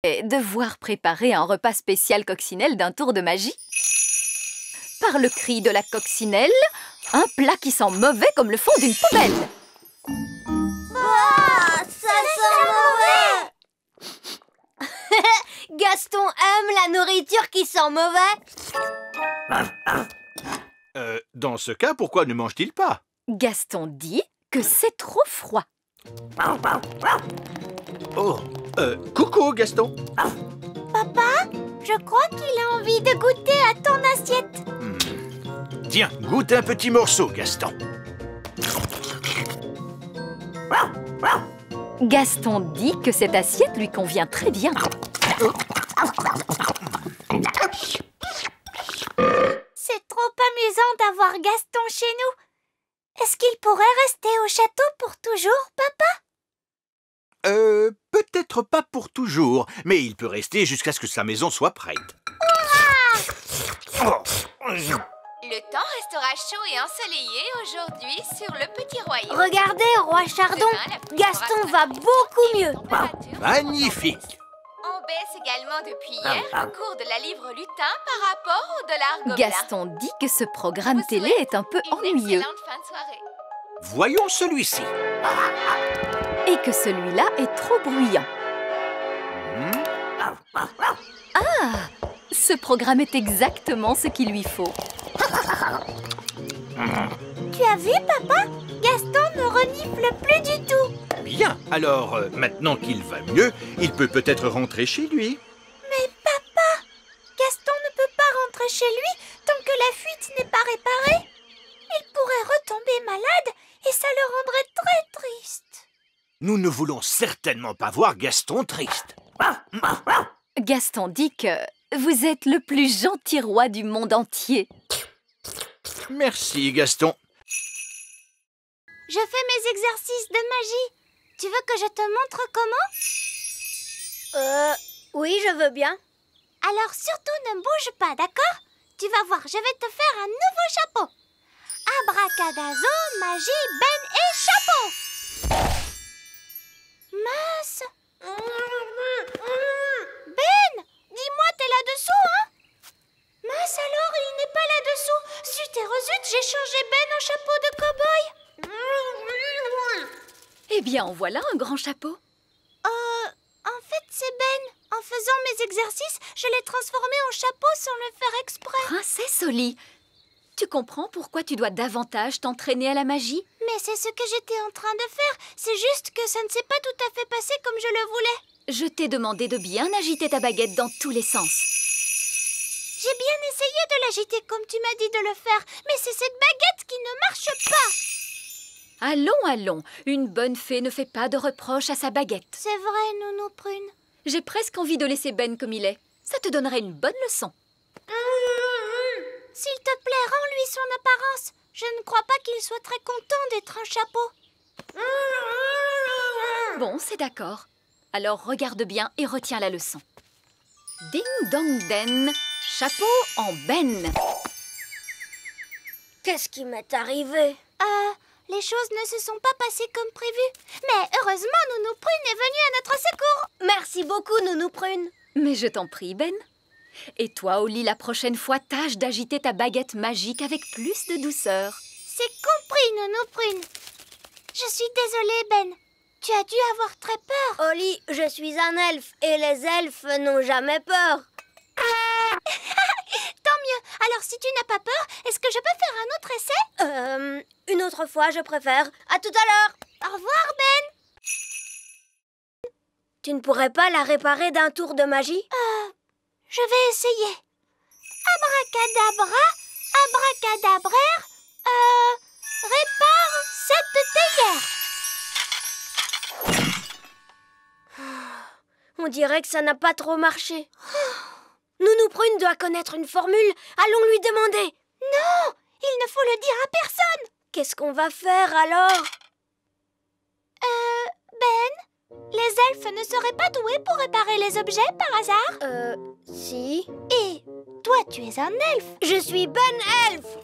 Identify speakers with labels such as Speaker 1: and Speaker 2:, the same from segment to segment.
Speaker 1: Et devoir préparer un repas spécial coccinelle d'un tour de magie. Par le cri de la coccinelle, un plat qui sent mauvais comme le fond d'une poubelle.
Speaker 2: Ah, ça sent mauvais. Gaston aime la nourriture qui sent mauvais.
Speaker 3: Dans ce cas, pourquoi ne mange-t-il pas?
Speaker 1: Gaston dit que c'est trop froid.
Speaker 3: Oh, coucou Gaston.
Speaker 2: Papa, je crois qu'il a envie de goûter à ton assiette.
Speaker 3: Tiens, goûte un petit morceau, Gaston.
Speaker 1: Gaston dit que cette assiette lui convient très bien.
Speaker 2: C'est trop amusant d'avoir Gaston chez nous. Est-ce qu'il pourrait rester au château pour toujours, papa?
Speaker 3: Peut-être pas pour toujours, mais il peut rester jusqu'à ce que sa maison soit prête.
Speaker 4: Le temps restera chaud et ensoleillé aujourd'hui sur le petit royaume.
Speaker 2: Regardez, roi Chardon, Gaston va beaucoup mieux.
Speaker 3: Magnifique.
Speaker 4: On baisse également depuis hier le cours de la livre lutin par rapport au dollar gobelin.
Speaker 1: Gaston dit que ce programme télé est un peu
Speaker 4: Une
Speaker 1: ennuyeux
Speaker 4: excellente fin de soirée.
Speaker 3: Voyons celui-ci.
Speaker 1: et que celui-là est trop bruyant. Ah! Ce programme est exactement ce qu'il lui faut.
Speaker 2: Tu as vu, papa? Gaston ne renifle plus du tout.
Speaker 3: Bien, alors maintenant qu'il va mieux, il peut peut-être rentrer chez lui.
Speaker 2: Mais papa, Gaston ne peut pas rentrer chez lui tant que la fuite n'est pas réparée. Il pourrait retomber malade et ça le rendrait très triste.
Speaker 3: Nous ne voulons certainement pas voir Gaston triste.
Speaker 1: Gaston dit que vous êtes le plus gentil roi du monde entier.
Speaker 3: Merci, Gaston.
Speaker 2: Je fais mes exercices de magie. Tu veux que je te montre comment? Oui, je veux bien. Alors surtout ne bouge pas, d'accord? Tu vas voir, je vais te faire un nouveau chapeau. Abracadazo, magie, Ben et chapeau. Mince. Ben, dis-moi, t'es là-dessous, hein? Mince alors, il n'est pas là-dessous. Zut et rezut, j'ai changé Ben en chapeau de cow-boy.
Speaker 1: Eh bien, en voilà un grand chapeau.
Speaker 2: En fait, c'est Ben. En faisant mes exercices, je l'ai transformé en chapeau sans le faire exprès.
Speaker 1: Princesse Oli, tu comprends pourquoi tu dois davantage t'entraîner à la magie?
Speaker 2: Mais c'est ce que j'étais en train de faire. C'est juste que ça ne s'est pas tout à fait passé comme je le voulais.
Speaker 1: Je t'ai demandé de bien agiter ta baguette dans tous les sens.
Speaker 2: J'ai bien essayé de l'agiter comme tu m'as dit de le faire, mais c'est cette baguette qui ne marche pas.
Speaker 1: Allons, allons, une bonne fée ne fait pas de reproches à sa baguette.
Speaker 2: C'est vrai, Nounou Prune.
Speaker 1: J'ai presque envie de laisser Ben comme il est. Ça te donnerait une bonne leçon.
Speaker 2: S'il te plaît, rends-lui son apparence. Je ne crois pas qu'il soit très content d'être un chapeau.
Speaker 1: Bon, c'est d'accord. Alors regarde bien et retiens la leçon. Ding dong den, chapeau en Ben.
Speaker 2: Qu'est-ce qui m'est arrivé? Les choses ne se sont pas passées comme prévu. Mais heureusement, Nounou Prune est venue à notre secours. Merci beaucoup, Nounou Prune.
Speaker 1: Mais je t'en prie, Ben. Et toi, Oli, la prochaine fois, tâche d'agiter ta baguette magique avec plus de douceur.
Speaker 2: C'est compris, Nounou Prune. Je suis désolée, Ben. Tu as dû avoir très peur.
Speaker 5: Oli, je suis un elfe et les elfes n'ont jamais peur.
Speaker 2: Tant mieux. Alors, si tu n'as pas peur, est-ce que je peux faire un autre essai?
Speaker 5: Une autre fois, je préfère. À tout à l'heure.
Speaker 2: Au revoir, Ben.
Speaker 5: Tu ne pourrais pas la réparer d'un tour de magie?
Speaker 2: Je vais essayer. Abracadabra, abracadabraire, répare cette théière.
Speaker 5: On dirait que ça n'a pas trop marché. Nounou Prune doit connaître une formule. Allons lui demander.
Speaker 2: Non, il ne faut le dire à personne.
Speaker 5: Qu'est-ce qu'on va faire alors?
Speaker 2: Ben, les elfes ne seraient pas doués pour réparer les objets par hasard?
Speaker 5: Si.
Speaker 2: Et toi, tu es un elfe.
Speaker 5: Je suis Ben Elfe.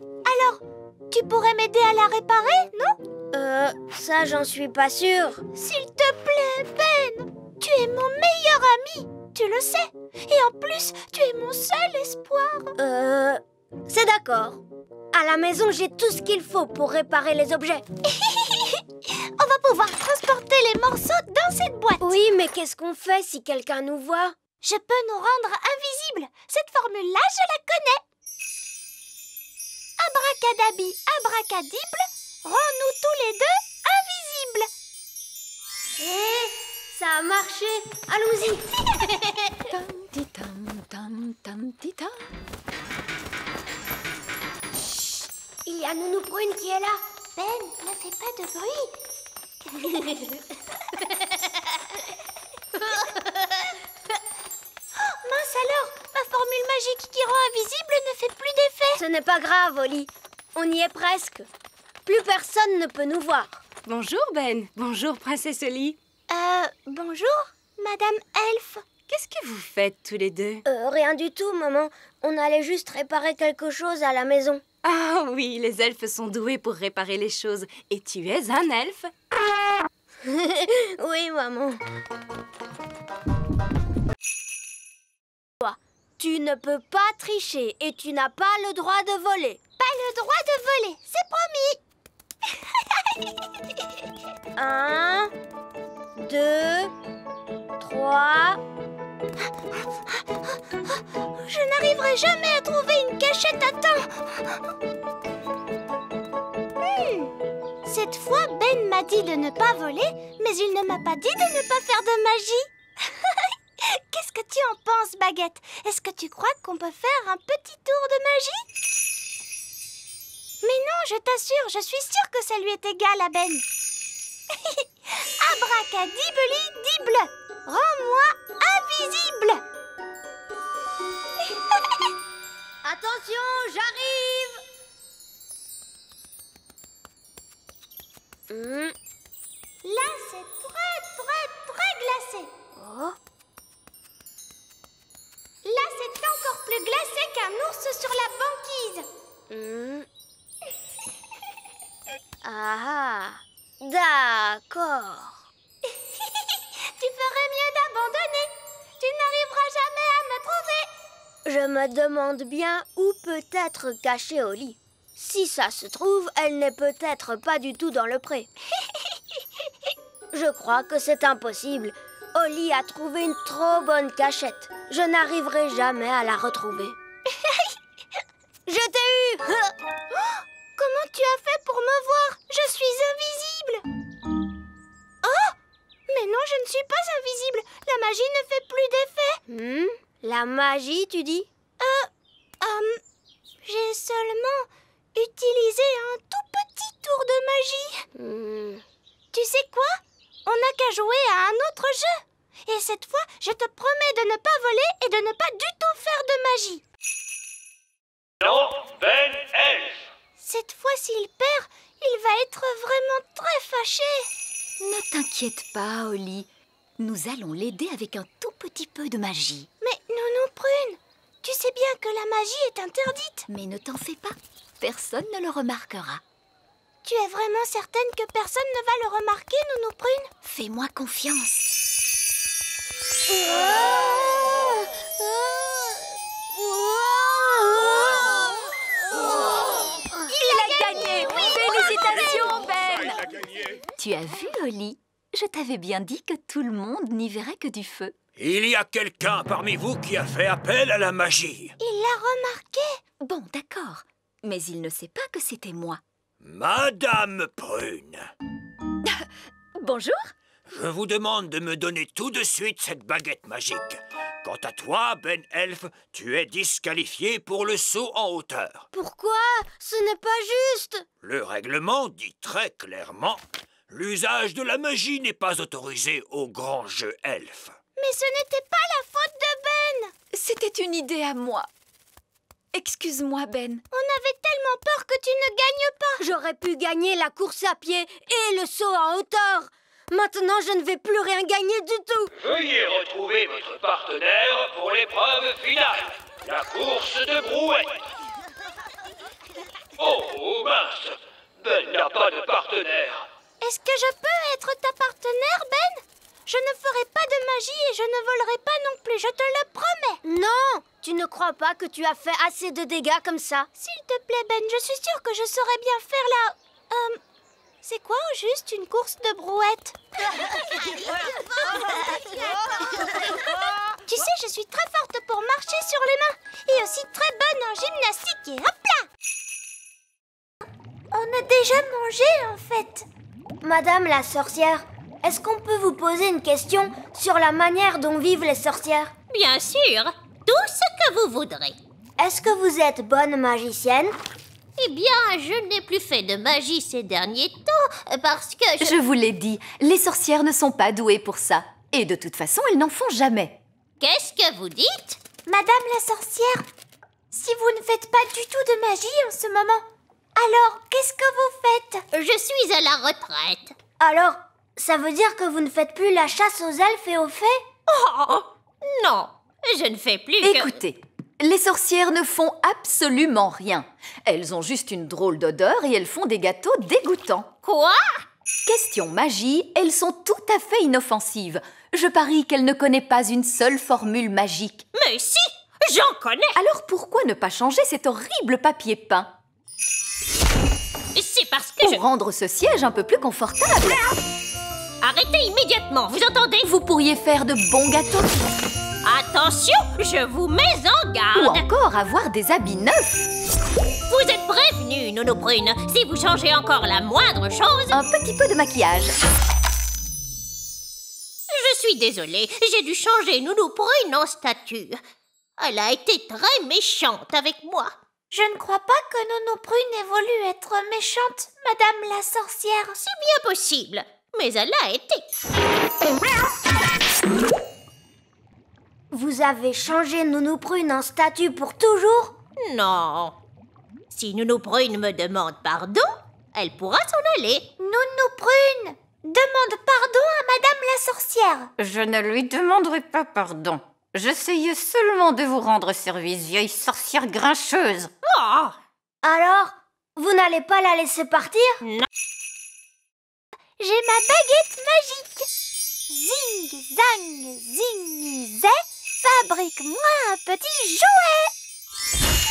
Speaker 2: Alors, tu pourrais m'aider à la réparer, non?
Speaker 5: Ça, j'en suis pas sûre.
Speaker 2: S'il te plaît, Ben. Tu es mon meilleur ami, tu le sais. Et en plus, tu es mon seul espoir.
Speaker 5: C'est d'accord. À la maison, j'ai tout ce qu'il faut pour réparer les objets.
Speaker 2: On va pouvoir transporter les morceaux dans cette boîte.
Speaker 5: Oui, mais qu'est-ce qu'on fait si quelqu'un nous voit?
Speaker 2: Je peux nous rendre invisibles. Cette formule-là, je la connais. Abracadabi, abracadible, rends-nous tous les deux invisibles.
Speaker 5: Ça a marché. Allons-y.
Speaker 1: Tam, tam, tam, tam.
Speaker 5: Il y a Nounou Prune qui est là.
Speaker 2: Ben, ne fais pas de bruit. Mince alors, ma formule magique qui rend invisible ne fait plus d'effet.
Speaker 5: Ce n'est pas grave, Oli. On y est presque. Plus personne ne peut nous voir.
Speaker 6: Bonjour Ben, bonjour Princesse Oli.
Speaker 2: Bonjour, Madame Elfe.
Speaker 6: Qu'est-ce que vous faites tous les deux?
Speaker 5: Rien du tout, maman. On allait juste réparer quelque chose à la maison.
Speaker 6: Ah oui, les elfes sont doués pour réparer les choses. Et tu es un elfe?
Speaker 5: Oui, maman. Toi, tu ne peux pas tricher et tu n'as pas le droit de voler.
Speaker 2: Pas le droit de voler, c'est promis.
Speaker 5: 1, 2, 3...
Speaker 2: Je n'arriverai jamais à trouver une cachette à temps. Cette fois, Ben m'a dit de ne pas voler, mais il ne m'a pas dit de ne pas faire de magie. Qu'est-ce que tu en penses, Baguette? Est-ce que tu crois qu'on peut faire un petit tour de magie? Mais non, je t'assure, je suis sûre que ça lui est égal à Ben. Abracadibeli-dible, rends-moi invisible.
Speaker 5: Attention, j'arrive.
Speaker 2: Là, c'est très glacé.
Speaker 5: Oh.
Speaker 2: Là, c'est encore plus glacé qu'un ours sur la banquise.
Speaker 5: Ah, d'accord.
Speaker 2: Tu ferais mieux d'abandonner. Tu n'arriveras jamais à me trouver.
Speaker 5: Je me demande bien où peut être cachée Oli. Si ça se trouve, elle n'est peut-être pas du tout dans le pré. Je crois que c'est impossible. Oli a trouvé une trop bonne cachette. Je n'arriverai jamais à la retrouver. Je t'ai eu.
Speaker 2: Comment tu as fait pour me voir? Je suis invisible. Oh! Mais non, je ne suis pas invisible. La magie ne fait plus d'effet.
Speaker 5: La magie, tu dis?
Speaker 2: J'ai seulement utilisé un tout petit tour de magie. Tu sais quoi? On n'a qu'à jouer à un autre jeu. Et cette fois, je te promets de ne pas voler et de ne pas du tout faire de magie.
Speaker 3: Non, Ben Elfe.
Speaker 2: Cette fois, s'il perd, il va être vraiment très fâché.
Speaker 1: Ne t'inquiète pas, Oli. Nous allons l'aider avec un tout petit peu de magie.
Speaker 2: Mais Nounou Prune, tu sais bien que la magie est interdite.
Speaker 1: Mais ne t'en fais pas. Personne ne le remarquera.
Speaker 2: Tu es vraiment certaine que personne ne va le remarquer, Nounou Prune?
Speaker 1: Fais-moi confiance.
Speaker 6: Il a gagné! Félicitations, Ben!
Speaker 3: Il a gagné.
Speaker 1: Tu as vu, Oli? Je t'avais bien dit que tout le monde n'y verrait que du feu.
Speaker 7: Il y a quelqu'un parmi vous qui a fait appel à la magie.
Speaker 2: Il l'a remarqué.
Speaker 1: Bon, d'accord. Mais il ne sait pas que c'était moi.
Speaker 7: Madame Prune,
Speaker 1: Bonjour.
Speaker 7: je vous demande de me donner tout de suite cette baguette magique. Quant à toi, Ben Elfe, tu es disqualifié pour le saut en hauteur.
Speaker 5: Pourquoi? Ce n'est pas juste.
Speaker 7: Le règlement dit très clairement: l'usage de la magie n'est pas autorisé au grand jeu elfe.
Speaker 2: Mais ce n'était pas la faute de Ben.
Speaker 1: C'était une idée à moi. Excuse-moi, Ben.
Speaker 2: On avait tellement peur que tu ne gagnes pas.
Speaker 5: J'aurais pu gagner la course à pied et le saut en hauteur. Maintenant, je ne vais plus rien gagner du tout.
Speaker 8: Veuillez retrouver votre partenaire pour l'épreuve finale, la course de brouette. Oh mince, Ben n'a pas de partenaire.
Speaker 2: Est-ce que je peux être ta partenaire, Ben? Je ne ferai pas de magie et je ne volerai pas non plus, je te le promets.
Speaker 5: Non, tu ne crois pas que tu as fait assez de dégâts comme ça?
Speaker 2: S'il te plaît, Ben, je suis sûre que je saurais bien faire la... c'est quoi au juste une course de brouette? Tu sais, je suis très forte pour marcher sur les mains et aussi très bonne en gymnastique et hop là! On a déjà mangé en fait.
Speaker 5: Madame la sorcière, est-ce qu'on peut vous poser une question sur la manière dont vivent les sorcières?
Speaker 9: Bien sûr, tout ce que vous voudrez.
Speaker 5: Est-ce que vous êtes bonne magicienne?
Speaker 9: Eh bien, je n'ai plus fait de magie ces derniers temps parce que
Speaker 1: Je vous l'ai dit, les sorcières ne sont pas douées pour ça. Et de toute façon, elles n'en font jamais.
Speaker 9: Qu'est-ce que vous dites?
Speaker 2: Madame la sorcière, si vous ne faites pas du tout de magie en ce moment, alors qu'est-ce que vous faites?
Speaker 9: Je suis à la retraite.
Speaker 5: Alors, ça veut dire que vous ne faites plus la chasse aux elfes et aux fées?
Speaker 9: Oh, non, je ne fais plus que...
Speaker 1: Écoutez, les sorcières ne font absolument rien. Elles ont juste une drôle d'odeur et elles font des gâteaux dégoûtants.
Speaker 9: Quoi?
Speaker 1: Question magie, elles sont tout à fait inoffensives. Je parie qu'elle ne connaît pas une seule formule magique.
Speaker 9: Mais si, j'en connais.
Speaker 1: Alors pourquoi ne pas changer cet horrible papier peint?
Speaker 9: C'est parce que
Speaker 1: Pour rendre ce siège un peu plus confortable.
Speaker 9: Arrêtez immédiatement, vous entendez?
Speaker 1: Vous pourriez faire de bons gâteaux.
Speaker 9: Attention, je vous mets en
Speaker 1: Ou
Speaker 9: garde.
Speaker 1: encore avoir des habits neufs.
Speaker 9: Vous êtes prévenue, Nounou Prune. Si vous changez encore la moindre chose...
Speaker 1: Un petit peu de maquillage.
Speaker 9: Je suis désolée, j'ai dû changer Nounou Prune en statue. Elle a été très méchante avec moi.
Speaker 2: Je ne crois pas que Nounou Prune ait voulu être méchante, Madame la sorcière.
Speaker 9: C'est bien possible, mais elle a été.
Speaker 5: Vous avez changé Nounou Prune en statue pour toujours?
Speaker 9: Non. Si Nounou Prune me demande pardon, elle pourra s'en aller.
Speaker 2: Nounou Prune, demande pardon à Madame la sorcière.
Speaker 10: Je ne lui demanderai pas pardon. J'essayais seulement de vous rendre service, vieille sorcière grincheuse.
Speaker 9: Oh,
Speaker 5: Alors, vous n'allez pas la laisser partir?
Speaker 9: non.
Speaker 2: J'ai ma baguette magique. Zing, zang, zing, zé, fabrique-moi un petit jouet.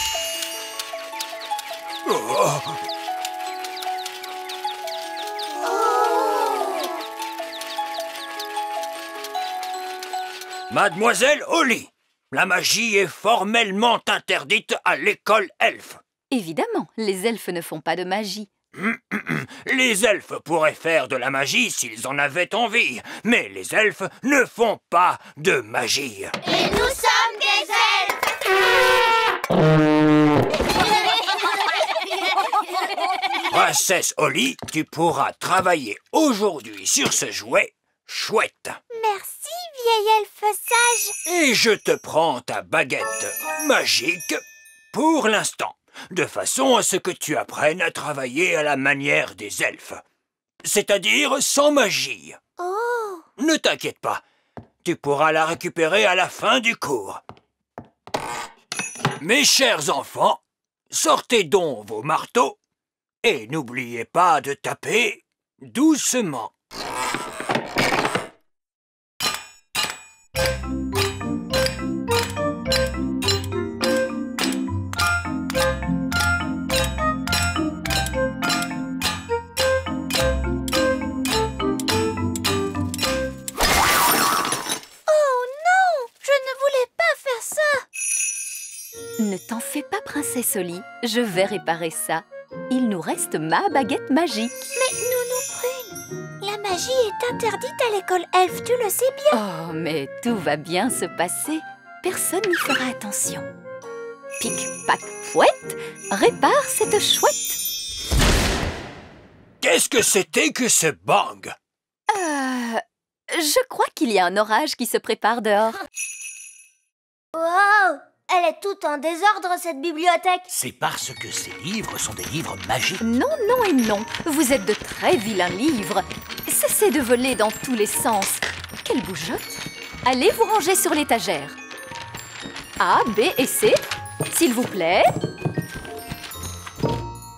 Speaker 7: Mademoiselle Holly, la magie est formellement interdite à l'école elfe.
Speaker 1: Évidemment, les elfes ne font pas de magie.
Speaker 7: Les elfes pourraient faire de la magie s'ils en avaient envie, mais les elfes ne font pas de magie.
Speaker 2: Et nous sommes des
Speaker 7: Princesse Holly, tu pourras travailler aujourd'hui sur ce jouet chouette.
Speaker 2: Merci, vieille elfe sage.
Speaker 7: Et je te prends ta baguette magique pour l'instant, de façon à ce que tu apprennes à travailler à la manière des elfes, c'est-à-dire sans magie.
Speaker 2: Oh,
Speaker 7: Ne t'inquiète pas, tu pourras la récupérer à la fin du cours. Mes chers enfants, sortez donc vos marteaux et n'oubliez pas de taper doucement.
Speaker 1: Ne t'en fais pas, princesse Holly. Je vais réparer ça. Il nous reste ma baguette magique.
Speaker 2: mais Nounou Prune, la magie est interdite à l'école elfe, tu le sais bien.
Speaker 1: Oh, mais tout va bien se passer. Personne n'y fera attention. Pic, pac, fouette, répare cette chouette.
Speaker 7: Qu'est-ce que c'était que ce bang?
Speaker 1: Je crois qu'il y a un orage qui se prépare dehors.
Speaker 5: Wow! Elle est toute en désordre, cette bibliothèque.
Speaker 11: C'est parce que ces livres sont des livres magiques.
Speaker 1: Non, non et non. Vous êtes de très vilains livres. Cessez de voler dans tous les sens. Quelle bougeotte! Allez vous ranger sur l'étagère. A, B et C, s'il vous plaît.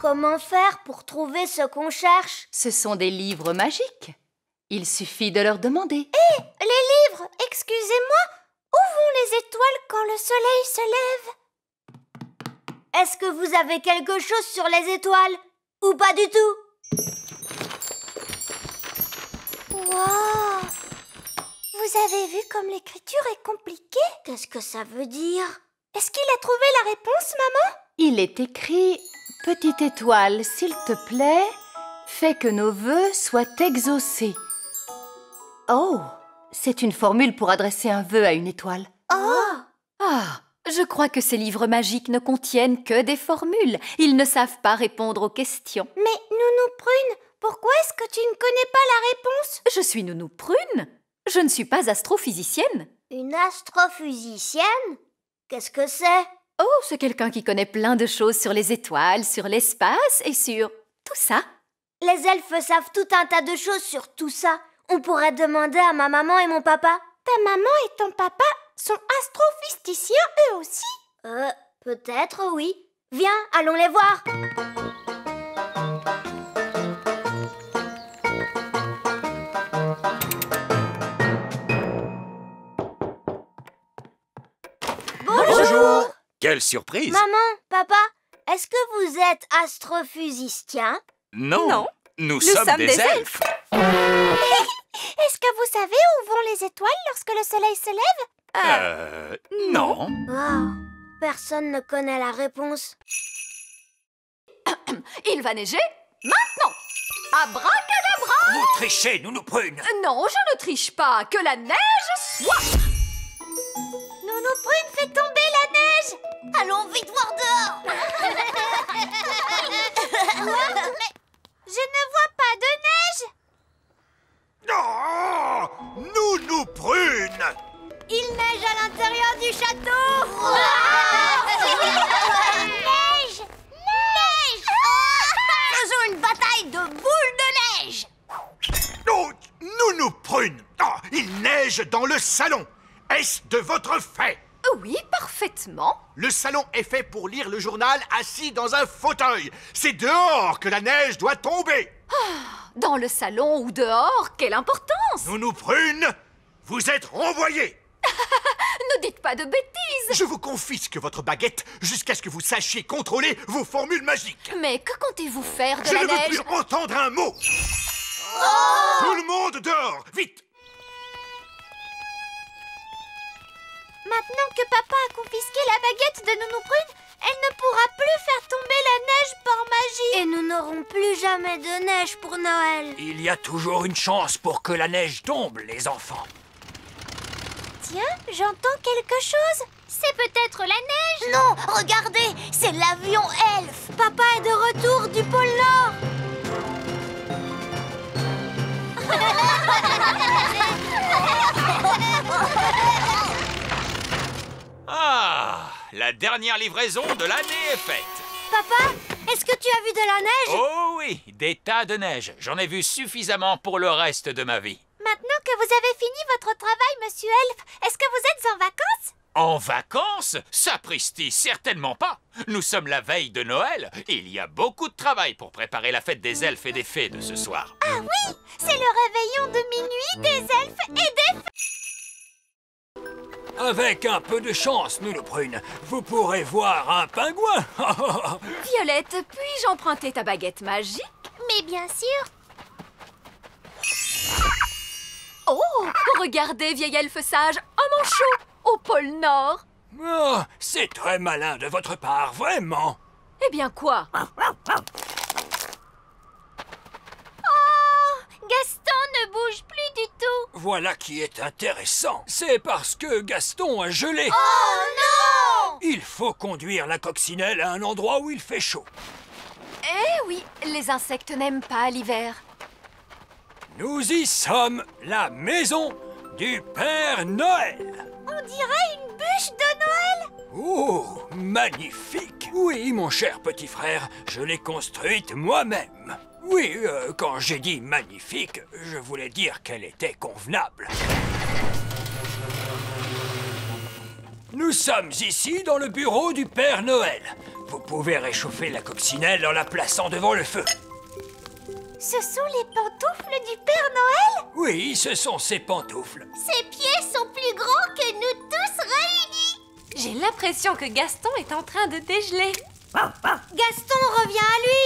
Speaker 5: Comment faire pour trouver ce qu'on cherche?
Speaker 1: Ce sont des livres magiques. Il suffit de leur demander.
Speaker 2: Hé, les livres, excusez-moi, où vont les étoiles quand le soleil se lève?
Speaker 5: Est-ce que vous avez quelque chose sur les étoiles? Ou pas du tout?
Speaker 2: Wow! Vous avez vu comme l'écriture est compliquée?
Speaker 5: Qu'est-ce que ça veut dire?
Speaker 2: Est-ce qu'il a trouvé la réponse, maman?
Speaker 1: Il est écrit « Petite étoile, s'il te plaît, fais que nos vœux soient exaucés. » Oh, c'est une formule pour adresser un vœu à une étoile.
Speaker 2: Oh!
Speaker 1: Ah, je crois que ces livres magiques ne contiennent que des formules. Ils ne savent pas répondre aux questions.
Speaker 2: Mais Nounou Prune, pourquoi est-ce que tu ne connais pas la réponse?
Speaker 1: Je suis Nounou Prune. Je ne suis pas astrophysicienne.
Speaker 5: Une astrophysicienne? Qu'est-ce que c'est?
Speaker 1: Oh, c'est quelqu'un qui connaît plein de choses sur les étoiles, sur l'espace et sur tout ça.
Speaker 5: Les elfes savent tout un tas de choses sur tout ça. On pourrait demander à ma maman et mon papa.
Speaker 2: Ta maman et ton papa sont astrophysticiens eux aussi?
Speaker 5: Peut-être, oui. Viens, allons les voir.
Speaker 3: Bonjour! Quelle surprise!
Speaker 5: Maman, papa, est-ce que vous êtes astrophysiciens?
Speaker 3: Non, nous sommes des elfes.
Speaker 2: Est-ce que vous savez où vont les étoiles lorsque le soleil se lève?
Speaker 3: Non.
Speaker 5: Oh, personne ne connaît la réponse.
Speaker 1: Il va neiger maintenant. Abracadabra!
Speaker 7: Vous trichez, Nounou Prune.
Speaker 1: Non, je ne triche pas. Que la neige soit.
Speaker 2: Nounou Prune fait tomber la neige!
Speaker 5: Allons vite voir dehors.
Speaker 2: Mais je ne vois pas de neige!
Speaker 7: Oh, Nounou Prune.
Speaker 5: Il neige à l'intérieur du château.
Speaker 2: Neige! Neige!
Speaker 5: Faisons une bataille de boules de neige.
Speaker 7: Oh, Nounou Prune. Oh, il neige dans le salon. Est-ce de votre fait?
Speaker 1: Oui, parfaitement.
Speaker 7: Le salon est fait pour lire le journal assis dans un fauteuil. C'est dehors que la neige doit tomber.
Speaker 1: Dans le salon ou dehors, quelle importance!
Speaker 7: Nounou Prune, vous êtes renvoyée.
Speaker 1: Ne dites pas de bêtises.
Speaker 7: Je vous confisque votre baguette jusqu'à ce que vous sachiez contrôler vos formules magiques.
Speaker 1: Mais que comptez-vous faire de
Speaker 7: Je
Speaker 1: la
Speaker 7: ne veux
Speaker 1: neige?
Speaker 7: plus entendre un mot. Tout le monde dehors, vite.
Speaker 2: Maintenant que papa a confisqué la baguette de Nounou Prune, elle ne pourra plus faire tomber la neige par magie.
Speaker 5: Et nous n'aurons plus jamais de neige pour Noël.
Speaker 7: Il y a toujours une chance pour que la neige tombe, les enfants.
Speaker 2: Tiens, j'entends quelque chose. C'est peut-être la neige?
Speaker 5: Non, regardez, c'est l'avion elfe. Papa est de retour du pôle Nord.
Speaker 3: Ah, la dernière livraison de l'année est faite.
Speaker 5: Papa, est-ce que tu as vu de la neige?
Speaker 3: Oh oui, des tas de neige. J'en ai vu suffisamment pour le reste de ma vie.
Speaker 2: Maintenant que vous avez fini votre travail, monsieur Elfe, est-ce que vous êtes en vacances?
Speaker 3: En vacances? Sapristi, certainement pas. Nous sommes la veille de Noël. Il y a beaucoup de travail pour préparer la fête des elfes et des fées de ce soir.
Speaker 2: Ah oui, c'est le réveillon de minuit des elfes et des fées.
Speaker 7: Avec un peu de chance, Nounou Prune, vous pourrez voir un pingouin.
Speaker 1: Violette, puis-je emprunter ta baguette magique?
Speaker 2: Mais bien sûr.
Speaker 1: Oh, regardez, vieil elfe sage, un manchot au pôle Nord.
Speaker 7: Oh, c'est très malin de votre part, vraiment.
Speaker 1: Eh bien quoi?
Speaker 2: Gaston ne bouge plus du tout.
Speaker 7: Voilà qui est intéressant. C'est parce que Gaston a gelé.
Speaker 2: Oh non!
Speaker 7: Il faut conduire la coccinelle à un endroit où il fait chaud.
Speaker 1: Eh oui, les insectes n'aiment pas l'hiver.
Speaker 7: Nous y sommes, la maison du Père Noël.
Speaker 2: On dirait une bûche de Noël.
Speaker 7: Oh, magnifique. Oui, mon cher petit frère, je l'ai construite moi-même. Oui, quand j'ai dit magnifique, je voulais dire qu'elle était convenable. Nous sommes ici dans le bureau du Père Noël. Vous pouvez réchauffer la coccinelle en la plaçant devant le feu.
Speaker 2: Ce sont les pantoufles du Père Noël?
Speaker 7: Oui, ce sont ses pantoufles.
Speaker 9: Ses pieds sont plus grands que nous tous réunis.
Speaker 6: J'ai l'impression que Gaston est en train de dégeler.
Speaker 5: Gaston revient à lui.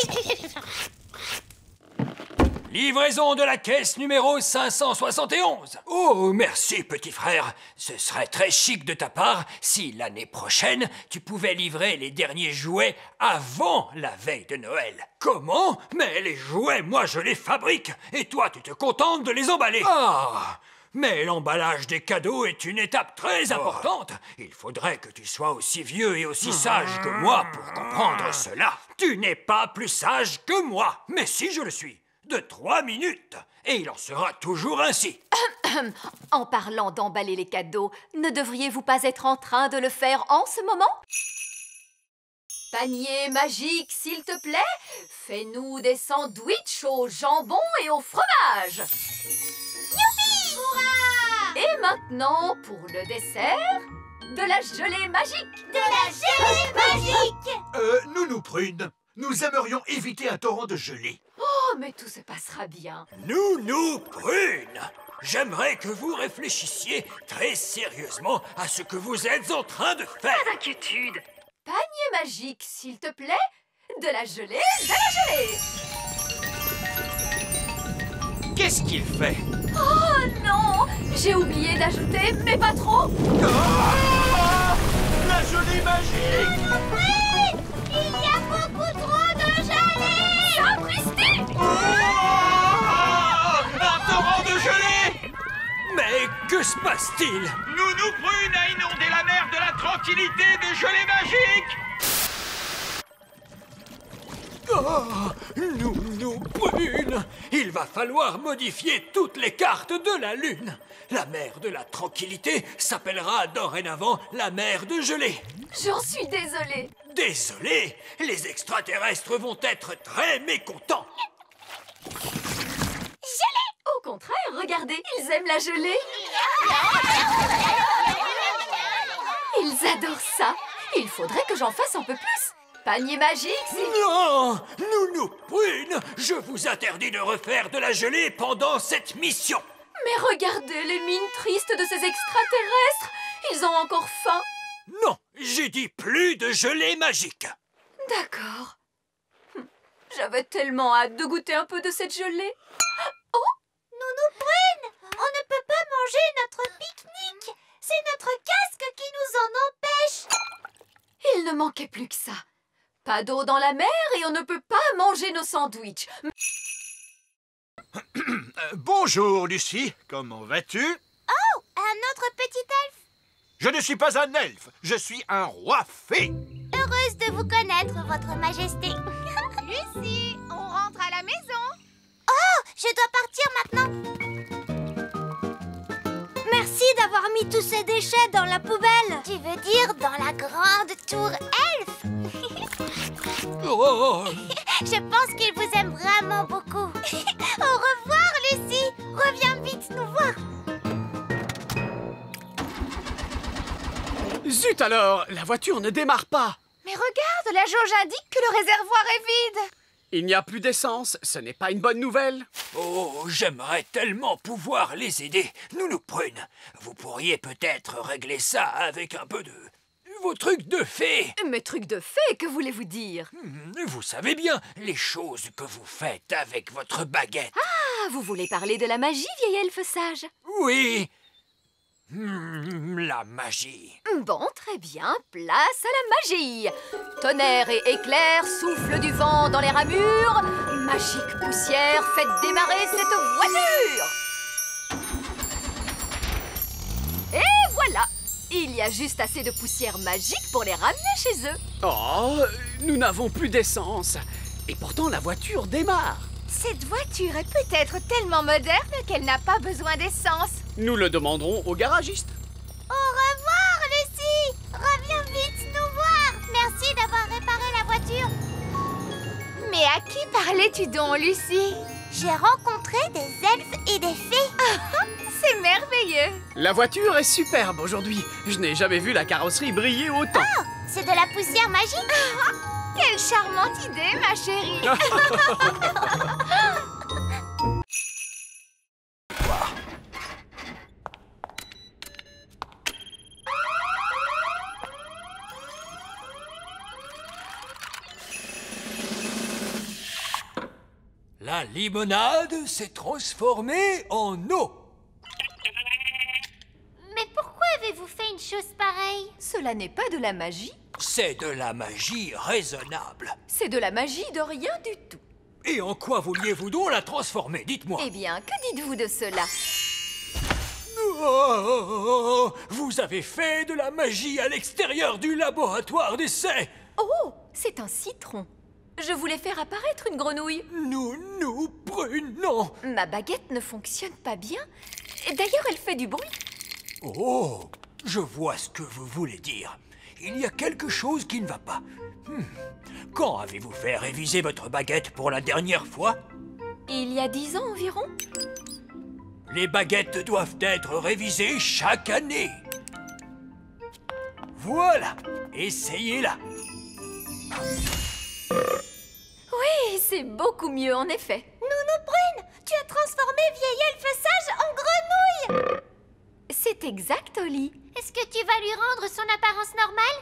Speaker 7: Livraison de la caisse numéro 571. Oh, merci, petit frère. Ce serait très chic de ta part si l'année prochaine, tu pouvais livrer les derniers jouets avant la veille de Noël. Comment? Mais les jouets, moi, je les fabrique. Et toi, tu te contentes de les emballer. Ah! Mais l'emballage des cadeaux est une étape très importante. Il faudrait que tu sois aussi vieux et aussi sage que moi pour comprendre cela. Tu n'es pas plus sage que moi. Mais si je le suis. De 3 minutes. Et il en sera toujours ainsi.
Speaker 1: En parlant d'emballer les cadeaux, ne devriez-vous pas être en train de le faire en ce moment? Panier magique, s'il te plaît, fais-nous des sandwichs au jambon et au fromage.
Speaker 2: Youpi! Hurrah!
Speaker 1: Et maintenant, pour le dessert, de la gelée magique.
Speaker 2: De la gelée magique!
Speaker 11: Nounou Prune, nous aimerions éviter un torrent de gelée.
Speaker 1: Oh, mais tout se passera bien.
Speaker 7: Nounou Prune, j'aimerais que vous réfléchissiez très sérieusement à ce que vous êtes en train de faire.
Speaker 1: Pas d'inquiétude. Panier magique, s'il te plaît. De la gelée, de la gelée.
Speaker 3: Qu'est-ce qu'il fait?
Speaker 1: Oh non! J'ai oublié d'ajouter, mais pas trop.
Speaker 3: Ah! La gelée magique!
Speaker 2: Oui! Il y a beaucoup trop de gelée!
Speaker 1: Sapristi!
Speaker 3: Ah! Un torrent de gelée!
Speaker 7: Mais que se passe-t-il?
Speaker 3: Nounou Prune a inondé la mer de la tranquillité de gelée magique!
Speaker 7: Oh, Nounou Prune, il va falloir modifier toutes les cartes de la Lune. La mer de la tranquillité s'appellera dorénavant la mer de gelée.
Speaker 1: J'en suis désolée.
Speaker 7: Désolé, les extraterrestres vont être très mécontents.
Speaker 1: Gelée! Au contraire, regardez, ils aiment la gelée. Ils adorent ça. Il faudrait que j'en fasse un peu plus. Panier magique,
Speaker 7: Non! Nounou Prune, je vous interdis de refaire de la gelée pendant cette mission.
Speaker 1: Mais regardez les mines tristes de ces extraterrestres. Ils ont encore faim.
Speaker 7: Non, j'ai dit plus de gelée magique.
Speaker 1: D'accord. J'avais tellement hâte de goûter un peu de cette gelée. Oh!
Speaker 2: Nounou Prune, on ne peut pas manger notre pique-nique. C'est notre casque qui nous en empêche.
Speaker 1: Il ne manquait plus que ça. Pas d'eau dans la mer et on ne peut pas manger nos sandwichs.
Speaker 12: Bonjour, Lucie. Comment vas-tu?
Speaker 2: Oh, un autre petit elfe.
Speaker 12: Je ne suis pas un elfe, je suis un roi fée.
Speaker 2: Heureuse de vous connaître, votre majesté.
Speaker 4: Lucie, on rentre à la maison.
Speaker 2: Oh, je dois partir maintenant.
Speaker 5: Merci d'avoir mis tous ces déchets dans la poubelle.
Speaker 2: Tu veux dire dans la grande tour elfe?
Speaker 7: Oh.
Speaker 2: Je pense qu'il vous aime vraiment beaucoup. Au revoir, Lucie. Reviens vite nous voir.
Speaker 13: Zut alors, la voiture ne démarre pas.
Speaker 4: Mais regarde, la jauge indique que le réservoir est vide.
Speaker 13: Il n'y a plus d'essence, ce n'est pas une bonne nouvelle.
Speaker 7: Oh, j'aimerais tellement pouvoir les aider. Nounou Prune, vous pourriez peut-être régler ça avec un peu de... vos trucs de fée.
Speaker 1: Mes trucs de fée, que voulez-vous dire?
Speaker 7: Vous savez bien, les choses que vous faites avec votre baguette.
Speaker 1: Ah, vous voulez parler de la magie, vieil elfe sage?
Speaker 7: Oui. La magie.
Speaker 1: Bon, très bien, place à la magie. Tonnerre et éclair, souffle du vent dans les ramures. Magique poussière, faites démarrer cette voiture. Et voilà. Il y a juste assez de poussière magique pour les ramener chez eux.
Speaker 13: Oh, nous n'avons plus d'essence. Et pourtant, la voiture démarre.
Speaker 4: Cette voiture est peut-être tellement moderne qu'elle n'a pas besoin d'essence.
Speaker 13: Nous le demanderons au garagiste.
Speaker 2: Au revoir, Lucie. Reviens vite nous voir. Merci d'avoir réparé la voiture.
Speaker 4: Mais à qui parlais-tu donc, Lucie?
Speaker 2: J'ai rencontré des elfes et des fées.
Speaker 4: C'est merveilleux.
Speaker 13: La voiture est superbe aujourd'hui. Je n'ai jamais vu la carrosserie briller autant.
Speaker 2: Oh, c'est de la poussière magique.
Speaker 4: Quelle charmante idée, ma chérie.
Speaker 7: La limonade s'est transformée en eau.
Speaker 2: Mais pourquoi avez-vous fait une chose pareille?
Speaker 1: Cela n'est pas de la magie,
Speaker 7: C'est de la magie raisonnable.
Speaker 1: c'est de la magie de rien du tout.
Speaker 7: Et en quoi vouliez-vous donc la transformer? Dites-moi.
Speaker 1: Eh bien, que dites-vous de cela?
Speaker 7: Oh, vous avez fait de la magie à l'extérieur du laboratoire d'essai.
Speaker 1: Oh, c'est un citron. Je voulais faire apparaître une grenouille.
Speaker 7: Nous, Prune, non.
Speaker 1: Ma baguette ne fonctionne pas bien. D'ailleurs, elle fait du bruit.
Speaker 7: Oh, je vois ce que vous voulez dire. Il y a quelque chose qui ne va pas. Quand avez-vous fait réviser votre baguette pour la dernière fois?
Speaker 1: Il y a 10 ans environ.
Speaker 7: Les baguettes doivent être révisées chaque année. Voilà, essayez-la.
Speaker 1: Oui, c'est beaucoup mieux en effet.
Speaker 2: Nounou Prune, tu as transformé vieil elfe sage en grenouille!
Speaker 1: C'est exact, Oli.
Speaker 2: Est-ce que tu vas lui rendre son apparence normale?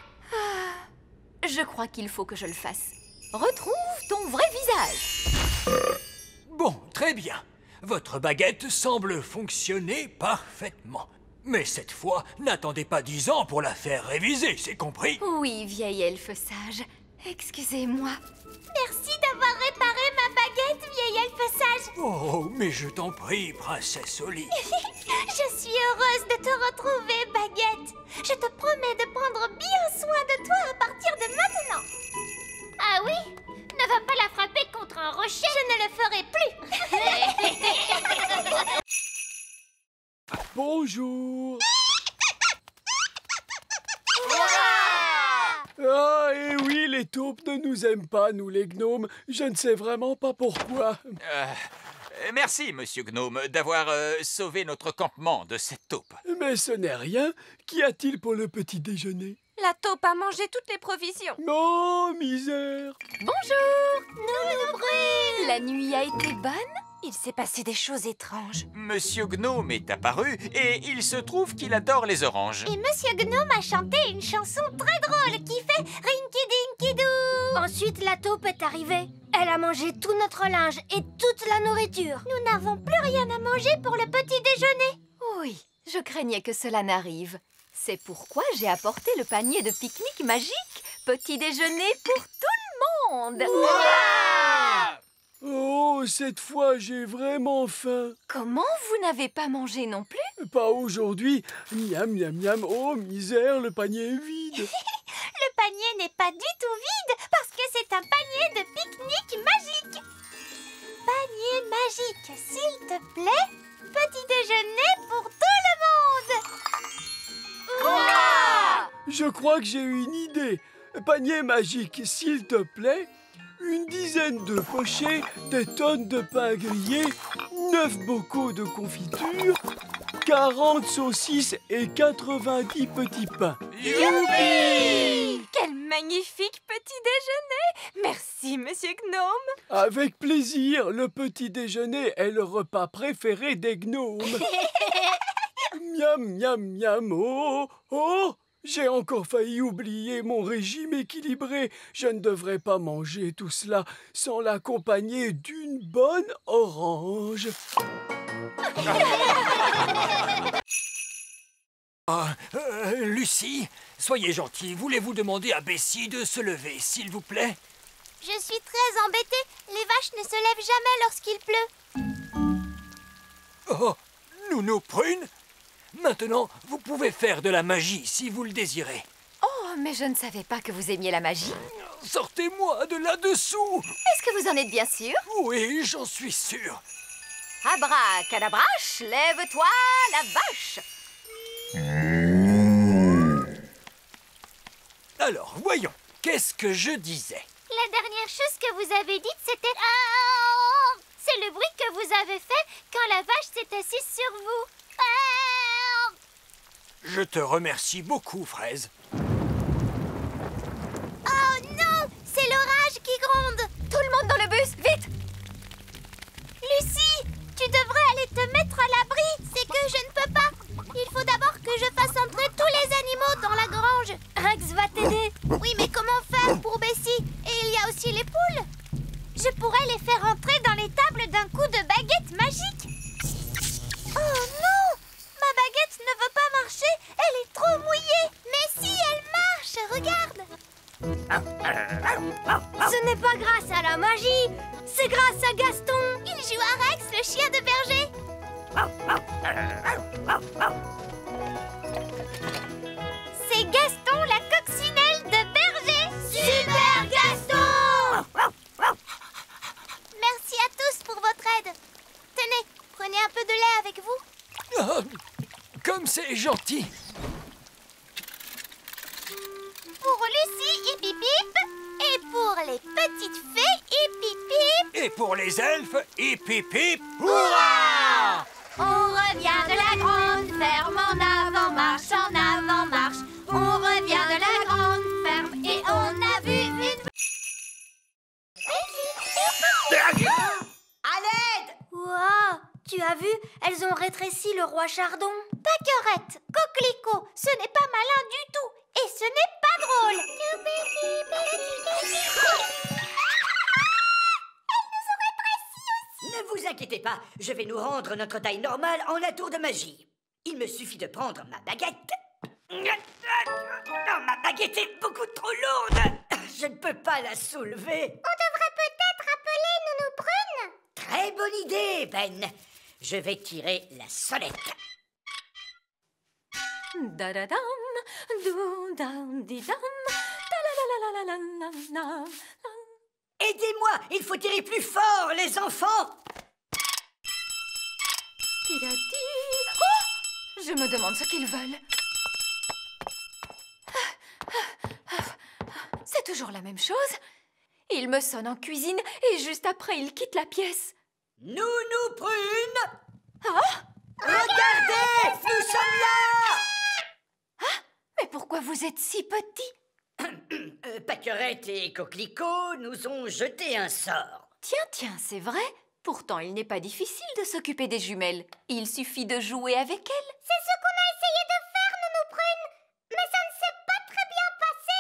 Speaker 1: Je crois qu'il faut que je le fasse. Retrouve ton vrai visage.
Speaker 7: Bon, très bien. Votre baguette semble fonctionner parfaitement. Mais cette fois, n'attendez pas 10 ans pour la faire réviser, c'est compris?
Speaker 1: Oui, vieil elfe sage. Excusez-moi.
Speaker 2: Merci d'avoir réparé ma baguette, vieil elfe sage.
Speaker 7: Oh, mais je t'en prie, princesse Oli.
Speaker 2: Je suis heureuse de te retrouver, baguette. Je te promets de prendre bien soin de toi à partir de maintenant. Ah oui? Ne va pas la frapper contre un rocher. Je ne le ferai plus.
Speaker 13: Bonjour. Ah, et oui, les taupes ne nous aiment pas, nous les gnomes. Je ne sais vraiment pas pourquoi.
Speaker 3: Merci, monsieur Gnome, d'avoir sauvé notre campement de cette taupe.
Speaker 13: Mais ce n'est rien. Qu'y a-t-il pour le petit déjeuner?
Speaker 6: La taupe a mangé toutes les provisions.
Speaker 13: Oh, misère.
Speaker 1: Bonjour.
Speaker 2: Nounou Prune.
Speaker 1: La nuit a été bonne?
Speaker 6: Il s'est passé des choses étranges.
Speaker 3: Monsieur Gnome est apparu et il se trouve qu'il adore les oranges.
Speaker 2: Et Monsieur Gnome a chanté une chanson très drôle qui fait Rinky Dinky Doo.
Speaker 5: Ensuite, la taupe est arrivée. Elle a mangé tout notre linge et toute la nourriture.
Speaker 2: Nous n'avons plus rien à manger pour le petit déjeuner.
Speaker 1: Oui, je craignais que cela n'arrive. C'est pourquoi j'ai apporté le panier de pique-nique magique. Petit déjeuner pour tout le monde.
Speaker 13: Oh, cette fois, j'ai vraiment faim.
Speaker 1: Comment vous n'avez pas mangé non plus?
Speaker 13: Pas aujourd'hui. Miam, miam, miam. Oh, misère, le panier est vide.
Speaker 2: Le panier n'est pas du tout vide parce que c'est un panier de pique-nique magique. Panier magique, s'il te plaît. Petit déjeuner pour tout le monde.
Speaker 13: Je crois que j'ai une idée. Panier magique, s'il te plaît. Une dizaine de pochés, des tonnes de pain grillé, 9 bocaux de confiture, 40 saucisses et 90 petits pains.
Speaker 6: Youpi! Quel magnifique petit déjeuner! Merci, monsieur Gnome.
Speaker 13: Avec plaisir, le petit déjeuner est le repas préféré des gnomes. Miam, miam, miam, oh, oh! J'ai encore failli oublier mon régime équilibré. Je ne devrais pas manger tout cela sans l'accompagner d'une bonne orange.
Speaker 7: Lucie, soyez gentille. Voulez-vous demander à Bessie de se lever, s'il vous plaît?
Speaker 2: Je suis très embêtée. Les vaches ne se lèvent jamais lorsqu'il pleut.
Speaker 7: Oh, Nounou Prune? Maintenant, vous pouvez faire de la magie si vous le désirez.
Speaker 1: Oh, mais je ne savais pas que vous aimiez la magie.
Speaker 7: Sortez-moi de là-dessous!
Speaker 1: Est-ce que vous en êtes bien sûr?
Speaker 7: Oui, j'en suis sûr.
Speaker 1: Abracadabrache, lève-toi, la vache!
Speaker 7: Alors, voyons, qu'est-ce que je disais?
Speaker 2: La dernière chose que vous avez dite, c'était... Ah, c'est le bruit que vous avez fait quand la vache s'est assise sur vous. Ah.
Speaker 7: Je te remercie beaucoup, Fraise.
Speaker 2: Oh non! C'est l'orage qui gronde!
Speaker 1: Tout le monde dans le bus, vite!
Speaker 2: Lucie, tu devrais aller te mettre à l'abri. C'est que je ne peux pas. Il faut d'abord que je fasse entrer tous les animaux dans la grange.
Speaker 5: Rex va t'aider.
Speaker 2: Oui, mais comment faire pour Bessie? Et il y a aussi les poules. Je pourrais les faire entrer dans les tables
Speaker 5: Ce n'est pas grâce à la magie, c'est grâce à Gaston.
Speaker 2: Il joue à Rex, le chien de berger. C'est Gaston, la coccinelle de berger.
Speaker 5: Super Gaston!
Speaker 2: Merci à tous pour votre aide. Tenez, prenez un peu de lait avec vous.
Speaker 13: Ah, comme c'est gentil.
Speaker 2: Pour Lucie, hip hip hip. Et pour les petites fées, hip hip hip.
Speaker 7: Et pour les elfes, hip hip hip,
Speaker 2: Hurrah! On revient de la grande ferme en avant-marche, en avant-marche. On revient de la grande ferme et on a vu une...
Speaker 5: À l'aide! Ouah, tu as vu? Elles ont rétréci le roi Chardon.
Speaker 2: Pâquerette, coquelicot, ce n'est pas malin du tout. Et ce n'est pas drôle.
Speaker 14: Ne vous inquiétez pas, je vais nous rendre notre taille normale en un tour de magie. Il me suffit de prendre ma baguette. Oh, ma baguette est beaucoup trop lourde. Je ne peux pas la soulever.
Speaker 2: On devrait peut-être appeler Nounou Prune.
Speaker 14: Très bonne idée, Ben. Je vais tirer la sonnette.
Speaker 1: Da-da-dam, dou-dam-di-dam, ta-la-la-la-la-la-la-la.
Speaker 14: Aidez-moi, il faut tirer plus fort, les enfants.
Speaker 1: Ti-da-di. Oh! Je me demande ce qu'ils veulent. C'est toujours la même chose. Ils me sonnent en cuisine et juste après, ils quittent la pièce.
Speaker 14: Nounou Prune!
Speaker 1: Ah!
Speaker 14: Regardez, nous sommes là!
Speaker 1: Ah! Mais pourquoi vous êtes si petits?
Speaker 14: Pâquerette et Coquelicot nous ont jeté un sort.
Speaker 1: Tiens, c'est vrai. Pourtant, il n'est pas difficile de s'occuper des jumelles. Il suffit de jouer avec elles.
Speaker 2: C'est ce qu'on a essayé de faire, Nounou Prune. Mais ça ne s'est pas très bien passé.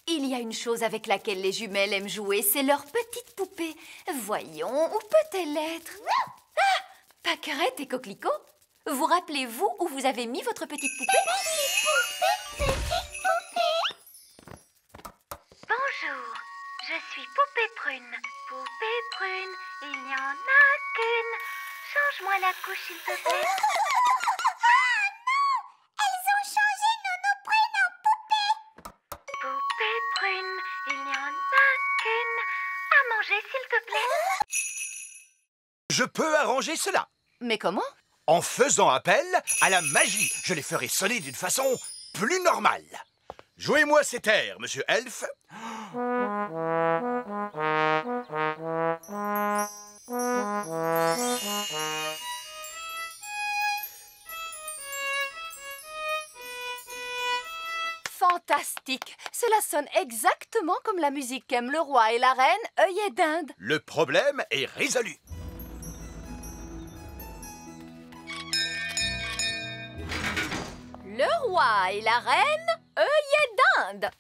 Speaker 1: Il y a une chose avec laquelle les jumelles aiment jouer, c'est leur petite poupée. Voyons, où peut-elle être? Ah! Pâquerette et Coquelicot, vous rappelez-vous où vous avez mis votre petite poupée?
Speaker 2: Bonjour, je suis Poupée Prune. Poupée Prune, il n'y en a qu'une. Change-moi la couche, s'il te plaît. Ah non! Elles ont changé Nounou Prune en poupée. Poupée Prune, il n'y en a qu'une. À manger, s'il te plaît.
Speaker 12: Je peux arranger cela.
Speaker 1: Mais comment?
Speaker 12: En faisant appel à la magie. Je les ferai sonner d'une façon plus normale. Jouez-moi cet air, monsieur Elfe.
Speaker 1: Fantastique! Cela sonne exactement comme la musique qu'aiment le roi et la reine, œillet d'Inde.
Speaker 12: Le problème est résolu.
Speaker 1: Le roi et la reine, œillet d'Inde.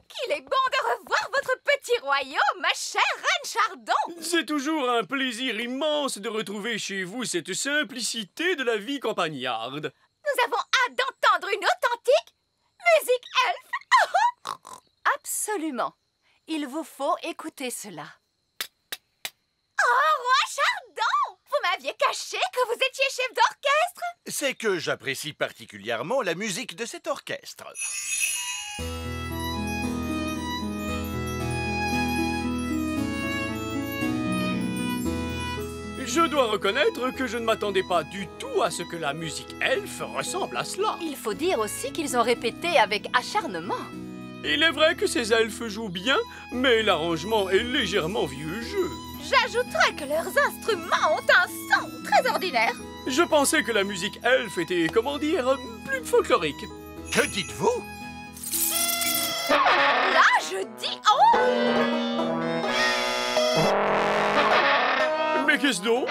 Speaker 1: Qu'il est bon de revoir votre petit royaume, ma chère reine Chardon.
Speaker 13: C'est toujours un plaisir immense de retrouver chez vous cette simplicité de la vie campagnarde.
Speaker 1: Nous avons hâte d'entendre une authentique musique elfe. Absolument. Il vous faut écouter cela.
Speaker 2: Oh, roi Chardon! Vous m'aviez caché que vous étiez chef d'orchestre?
Speaker 12: C'est que j'apprécie particulièrement la musique de cet orchestre.
Speaker 13: Je dois reconnaître que je ne m'attendais pas du tout à ce que la musique elfe ressemble à cela.
Speaker 1: Il faut dire aussi qu'ils ont répété avec acharnement.
Speaker 13: Il est vrai que ces elfes jouent bien, mais l'arrangement est légèrement vieux jeu.
Speaker 2: J'ajouterais que leurs instruments ont un son très ordinaire.
Speaker 13: Je pensais que la musique elfe était, comment dire, plus folklorique.
Speaker 12: Que dites-vous?
Speaker 2: Là, je dis oh!
Speaker 13: Mais qu'est-ce donc?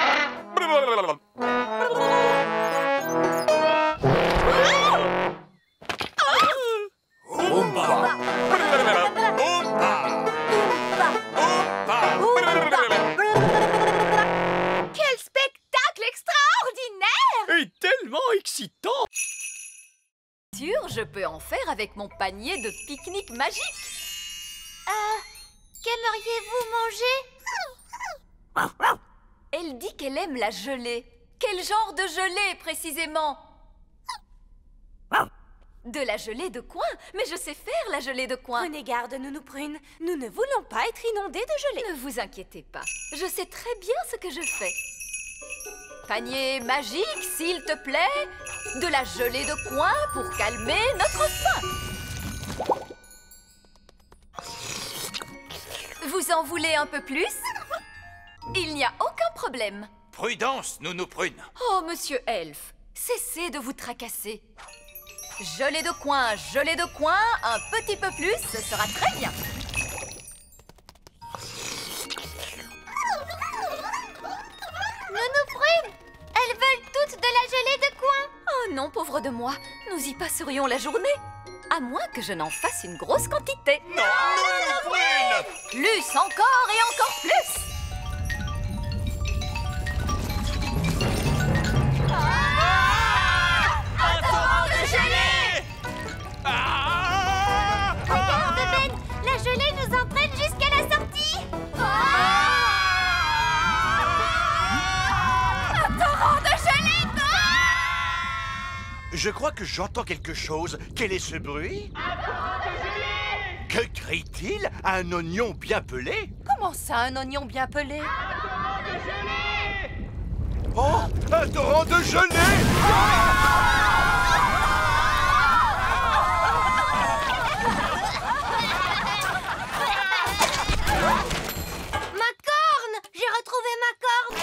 Speaker 2: Quel spectacle extraordinaire!
Speaker 13: Et tellement excitant!
Speaker 1: Sûr, je peux en faire avec mon panier de pique-nique magique.
Speaker 2: Qu'aimeriez-vous manger?
Speaker 1: Elle dit qu'elle aime la gelée. Quel genre de gelée, précisément? De la gelée de coin? Mais je sais faire la gelée de coin.
Speaker 6: Prenez garde, Nounou Prune. Nous ne voulons pas être inondés de gelée.
Speaker 1: Ne vous inquiétez pas. Je sais très bien ce que je fais. Panier magique, s'il te plaît. De la gelée de coin pour calmer notre faim. Vous en voulez un peu plus? Il n'y a aucun problème.
Speaker 3: Prudence, Nounou Prune.
Speaker 1: Oh, monsieur Elfe, cessez de vous tracasser. Gelée de coin, un petit peu plus, ce sera très bien.
Speaker 2: Nounou Prune, elles veulent toutes de la gelée de coin.
Speaker 1: Oh non, pauvre de moi, nous y passerions la journée. À moins que je n'en fasse une grosse quantité.
Speaker 3: Non, Nounou Prune!
Speaker 1: Plus encore et encore plus.
Speaker 3: Un torrent de gelée!
Speaker 2: Regarde, Ben, la gelée nous entraîne jusqu'à la sortie.
Speaker 1: Un torrent de gelée!
Speaker 12: Je crois que j'entends quelque chose. Quel est ce bruit? Que crie-t-il? Un oignon bien pelé?
Speaker 1: Comment ça, un oignon bien pelé?
Speaker 12: Oh! Un torrent de gelée!
Speaker 2: Ma corne! J'ai retrouvé ma corne.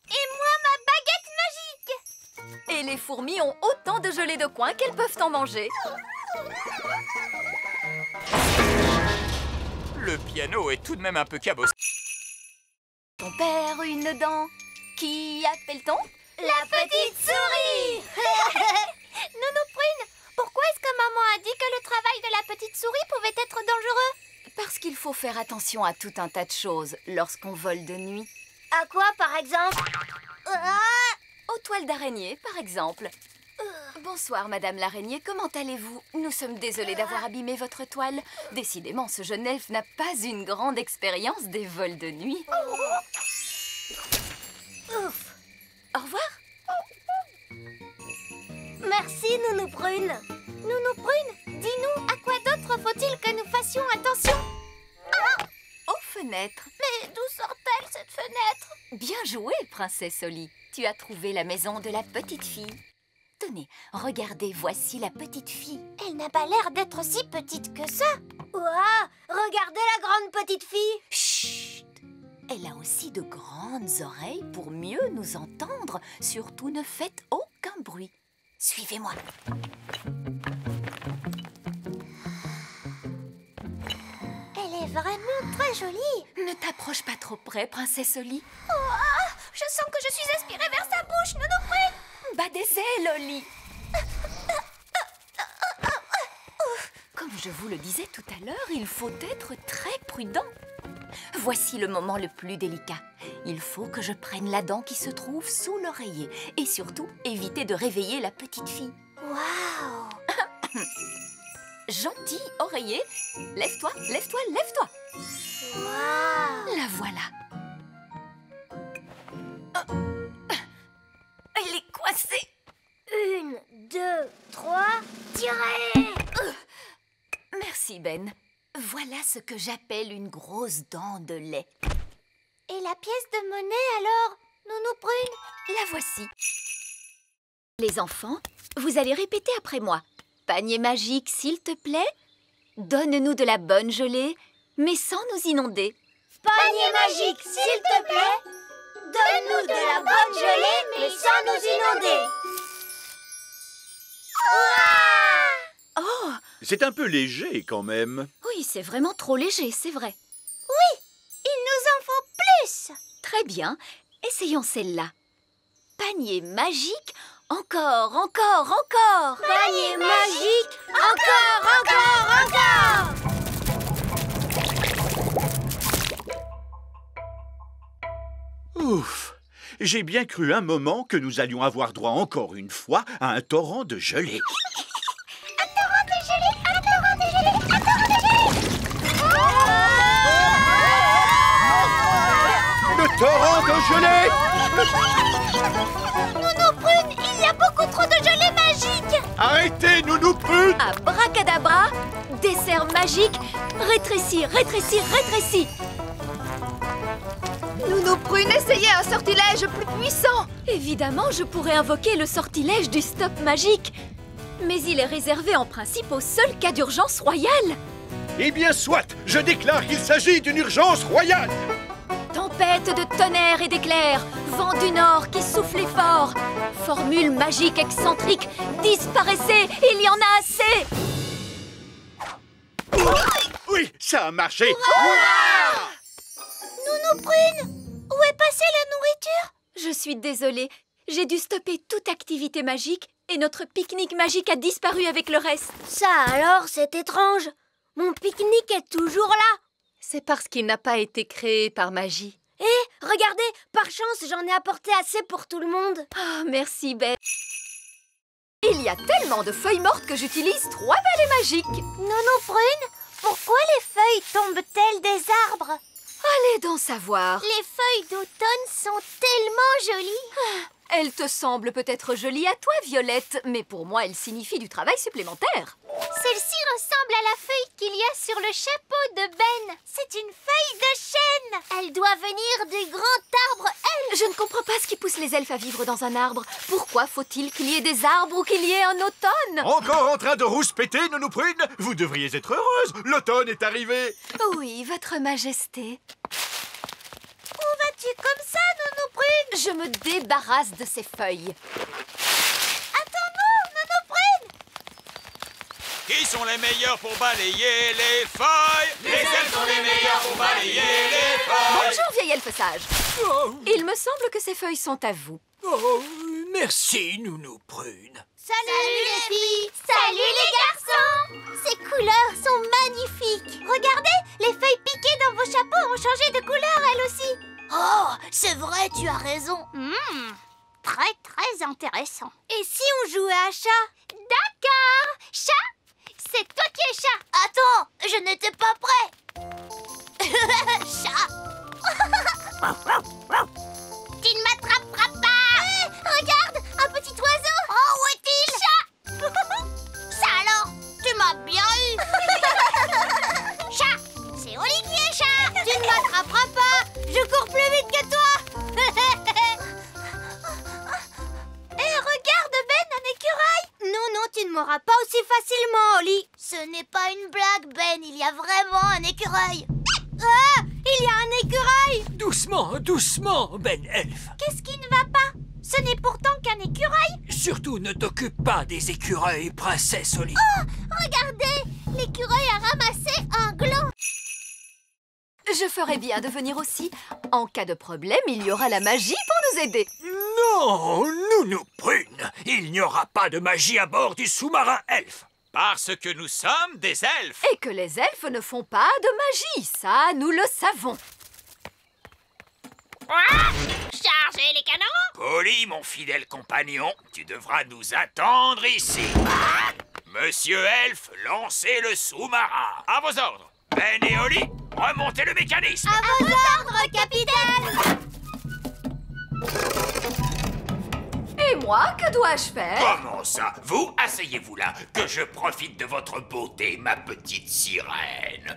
Speaker 2: Et moi, ma baguette magique.
Speaker 1: Et les fourmis ont autant de gelée de coin qu'elles peuvent en manger.
Speaker 3: Le piano est tout de même un peu cabossé.
Speaker 1: Ton père une dent. Qui appelle-t-on?
Speaker 2: La petite souris. Nounou Prune, pourquoi est-ce que maman a dit que le travail de la petite souris pouvait être dangereux?
Speaker 1: Parce qu'il faut faire attention à tout un tas de choses lorsqu'on vole de nuit.
Speaker 5: À quoi, par exemple?
Speaker 1: Aux toiles d'araignée, par exemple. Bonsoir, Madame l'araignée, comment allez-vous? Nous sommes désolés d'avoir abîmé votre toile. Décidément, ce jeune elfe n'a pas une grande expérience des vols de nuit.
Speaker 5: Ouf.
Speaker 1: Au revoir.
Speaker 5: Merci, Nounou Prune.
Speaker 2: Nounou Prune, dis-nous, à quoi d'autre faut-il que nous fassions attention?
Speaker 1: Aux fenêtres.
Speaker 2: Mais d'où sort-elle, cette fenêtre?
Speaker 1: Bien joué, princesse Oli. Tu as trouvé la maison de la petite fille. Tenez, regardez, voici la petite fille.
Speaker 2: Elle n'a pas l'air d'être si petite que ça.
Speaker 5: Ouah, regardez la grande petite fille.
Speaker 1: Chut! Elle a aussi de grandes oreilles pour mieux nous entendre. Surtout, ne faites aucun bruit. Suivez-moi.
Speaker 2: Elle est vraiment très jolie.
Speaker 1: Ne t'approche pas trop près, princesse Oli.
Speaker 2: Je sens que je suis aspirée vers sa bouche, Nounou Prune.
Speaker 1: Bas des ailes, Oli. Comme je vous le disais tout à l'heure, il faut être très prudent. Voici le moment le plus délicat. Il faut que je prenne la dent qui se trouve sous l'oreiller. Et surtout, éviter de réveiller la petite fille.
Speaker 2: Waouh!
Speaker 1: Gentil oreiller, lève-toi, lève-toi, lève-toi.
Speaker 2: Waouh!
Speaker 1: La voilà. Elle est coincée.
Speaker 5: 1, 2, 3, tirez!
Speaker 1: Merci, Ben. Voilà ce que j'appelle une grosse dent de lait.
Speaker 2: Et la pièce de monnaie, alors, Nounou Prune?
Speaker 1: La voici. Les enfants, vous allez répéter après moi. Panier magique, s'il te plaît. Donne-nous de la bonne gelée, mais sans nous inonder.
Speaker 5: Panier magique, s'il te plaît. Donne-nous de la bonne gelée, mais sans nous inonder.
Speaker 1: Oh!
Speaker 15: C'est un peu léger quand même.
Speaker 1: Oui, c'est vraiment trop léger, c'est vrai.
Speaker 2: Oui, il nous en faut plus.
Speaker 1: Très bien, essayons celle-là. Panier magique, encore, encore, encore.
Speaker 5: Panier magique, encore, encore, encore.
Speaker 15: Ouf! J'ai bien cru un moment que nous allions avoir droit encore une fois à un torrent de gelée.
Speaker 2: Un torrent de gelée, un torrent de gelée, un torrent de gelée.
Speaker 12: de gelée!
Speaker 2: Nounou Prune, il y a beaucoup trop de gelée magique!
Speaker 12: Arrêtez, Nounou Prune!
Speaker 1: Abracadabra, dessert magique, rétrécis, rétrécis, rétrécis. Nounou Prune, essayez un sortilège plus puissant. Évidemment, je pourrais invoquer le sortilège du stop magique. Mais il est réservé en principe au seul cas d'urgence royale.
Speaker 12: Eh bien, soit! Je déclare qu'il s'agit d'une urgence royale!
Speaker 1: Tempête de tonnerre et d'éclairs, vent du nord qui soufflait fort, formule magique excentrique, disparaissez, il y en a assez.
Speaker 12: Oui, ça a marché!
Speaker 2: Nounou Prune, où est passée la nourriture?
Speaker 1: Je suis désolée, j'ai dû stopper toute activité magique et notre pique-nique magique a disparu avec le reste.
Speaker 5: Ça alors, c'est étrange. Mon pique-nique est toujours là.
Speaker 1: C'est parce qu'il n'a pas été créé par magie.
Speaker 5: Eh, regardez, par chance, j'en ai apporté assez pour tout le monde.
Speaker 1: Oh, merci, Belle. Il y a tellement de feuilles mortes que j'utilise 3 balais magiques.
Speaker 2: Nounou Prune, pourquoi les feuilles tombent-elles des arbres?
Speaker 1: Allez donc savoir.
Speaker 2: Les feuilles d'automne sont tellement jolies.
Speaker 1: Elles te semblent peut-être jolies à toi, Violette, mais pour moi, elles signifient du travail supplémentaire.
Speaker 2: Celle-ci ressemble à la feuille qu'il y a sur le chapeau de Ben. C'est une feuille de chêne. Elle doit venir du grand arbre elfe.
Speaker 1: Je ne comprends pas ce qui pousse les elfes à vivre dans un arbre. Pourquoi faut-il qu'il y ait des arbres ou qu'il y ait un automne?
Speaker 12: Encore en train de rouspéter, Nounou Prune? Vous devriez être heureuse. L'automne est arrivé.
Speaker 1: Oui, votre majesté.
Speaker 2: Où vas-tu comme ça, Nounou Prune?
Speaker 1: Je me débarrasse de ces feuilles.
Speaker 2: Attends-nous, Nounou Prune!
Speaker 3: Qui sont les meilleurs pour balayer les feuilles? Les elfes sont les meilleurs pour balayer les feuilles.
Speaker 1: Bonjour, vieil elfe sage. Il me semble que ces feuilles sont à vous.
Speaker 7: Oh, merci, Nounou Prune.
Speaker 2: Salut les filles! Salut les garçons! Ces couleurs sont magnifiques! Regardez, les feuilles piquées dans vos chapeaux ont changé de couleur elles aussi! Oh, c'est vrai, tu as raison! Très, très intéressant! Et si on jouait à chat? D'accord! Chat? C'est toi qui es chat! Attends, je n'étais pas prêt! Chat! Tu ne m'attraperas pas! Hé, regarde, un petit oiseau! Oh, où est-il? Chat! Ça alors, tu m'as bien eu! Chat! C'est Olivier, chat! Tu ne m'attraperas pas! Je cours plus vite que toi! Hé, regarde, Ben, un écureuil! Non, non, tu ne m'auras pas aussi facilement, Oli! Ce n'est pas une blague, Ben, il y a vraiment un écureuil! Ah! Il y a un écureuil!
Speaker 7: Doucement, doucement, Ben Elfe.
Speaker 2: Qu'est-ce qui ne va pas? Ce n'est pourtant qu'un écureuil!
Speaker 7: Surtout ne t'occupe pas des écureuils, princesse Oli.
Speaker 2: Oh! Regardez! L'écureuil a ramassé un gland!
Speaker 1: Je ferais bien de venir aussi. En cas de problème, il y aura la magie pour nous aider.
Speaker 7: Non, Nounou Prune, il n'y aura pas de magie à bord du sous-marin elfe.
Speaker 3: Parce que nous sommes des elfes.
Speaker 1: Et que les elfes ne font pas de magie, ça, nous le savons.
Speaker 9: Chargez les canons!
Speaker 3: Polly, mon fidèle compagnon, tu devras nous attendre ici. Monsieur Elfe, lancez le sous-marin. À vos ordres. Ben et Oli, remontez le mécanisme.
Speaker 2: À vos ordres, capitaine!
Speaker 1: Et moi, que dois-je faire?
Speaker 3: Comment ça? Vous, asseyez-vous là, que je profite de votre beauté, ma petite sirène.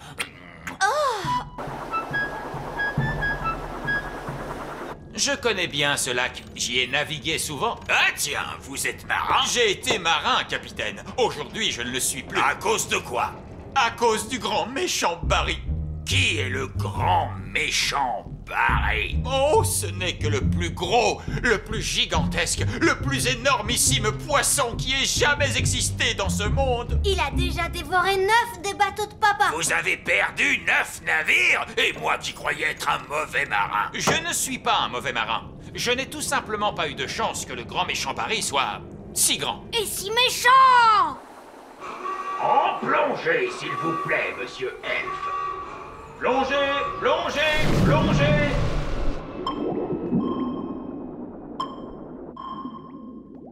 Speaker 3: Je connais bien ce lac, j'y ai navigué souvent. Ah tiens, vous êtes marin? J'ai été marin, capitaine. Aujourd'hui, je ne le suis plus. À cause de quoi? À cause du grand méchant Barry. Qui est le grand méchant Barry? Oh, ce n'est que le plus gros, le plus gigantesque, le plus énormissime poisson qui ait jamais existé dans ce monde.
Speaker 2: Il a déjà dévoré 9 des bateaux de papa.
Speaker 3: Vous avez perdu 9 navires? Et moi qui croyais être un mauvais marin. Je ne suis pas un mauvais marin. Je n'ai tout simplement pas eu de chance que le grand méchant Barry soit si grand.
Speaker 2: Et si méchant!
Speaker 8: En plongée, s'il vous plaît, monsieur Elfe. Plongez, plongez, plongez.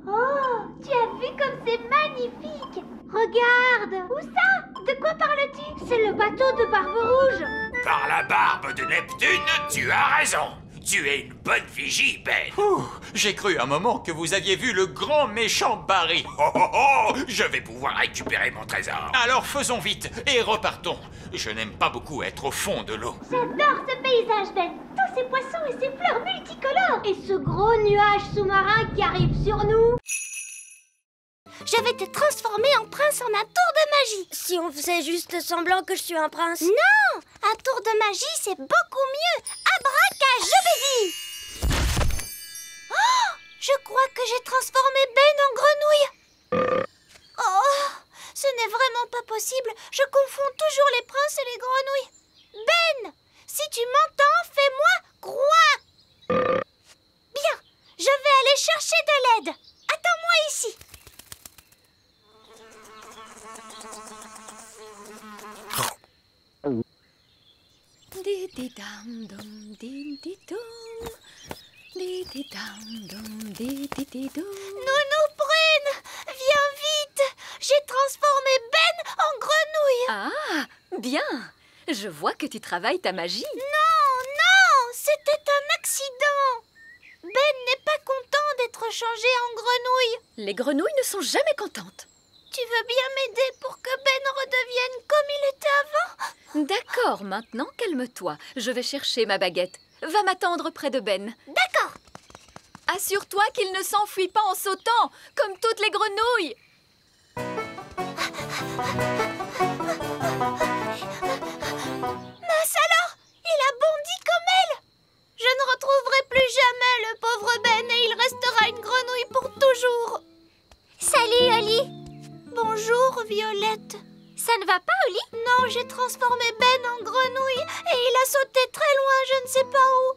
Speaker 2: Oh, tu as vu comme c'est magnifique! Regarde! Où ça? De quoi parles-tu? C'est le bateau de Barbe Rouge!
Speaker 3: Par la barbe de Neptune, tu as raison. Tu es une bonne vigie, Ben. J'ai cru un moment que vous aviez vu le grand méchant Barry. Oh oh oh, je vais pouvoir récupérer mon trésor. Alors faisons vite et repartons. Je n'aime pas beaucoup être au fond de l'eau.
Speaker 2: J'adore ce paysage, Ben. Tous ces poissons et ces fleurs multicolores. Et ce gros nuage sous-marin qui arrive sur nous. Je vais te transformer en prince en un tour de magie.
Speaker 5: Si on faisait juste semblant que je suis un prince.
Speaker 2: Non, un tour de magie, c'est beaucoup mieux. Abracajobédi. Oh, je crois que j'ai transformé Ben en grenouille. Oh, ce n'est vraiment pas possible. Je confonds toujours les princes et les grenouilles. Ben, si tu m'entends, fais-moi croix. Bien, je vais aller chercher de l'aide. Attends-moi ici. Nounou Prune, viens vite. J'ai transformé Ben en grenouille.
Speaker 1: Ah, bien. Je vois que tu travailles ta magie.
Speaker 2: Non, c'était un accident. Ben n'est pas content d'être changé en grenouille.
Speaker 1: Les grenouilles ne sont jamais contentes.
Speaker 2: Tu veux bien m'aider pour que Ben redevienne comme il était avant?
Speaker 1: D'accord, maintenant calme-toi. Je vais chercher ma baguette. Va m'attendre près de Ben.
Speaker 2: D'accord.
Speaker 1: Assure-toi qu'il ne s'enfuit pas en sautant, comme toutes les grenouilles.
Speaker 2: Mince alors, il a bondi comme elle. Je ne retrouverai plus jamais le pauvre Ben et il restera une grenouille pour toujours. Salut, Oli. Bonjour, Violette. Ça ne va pas, Oli? Non, j'ai transformé Ben en grenouille et il a sauté très loin, je ne sais pas où.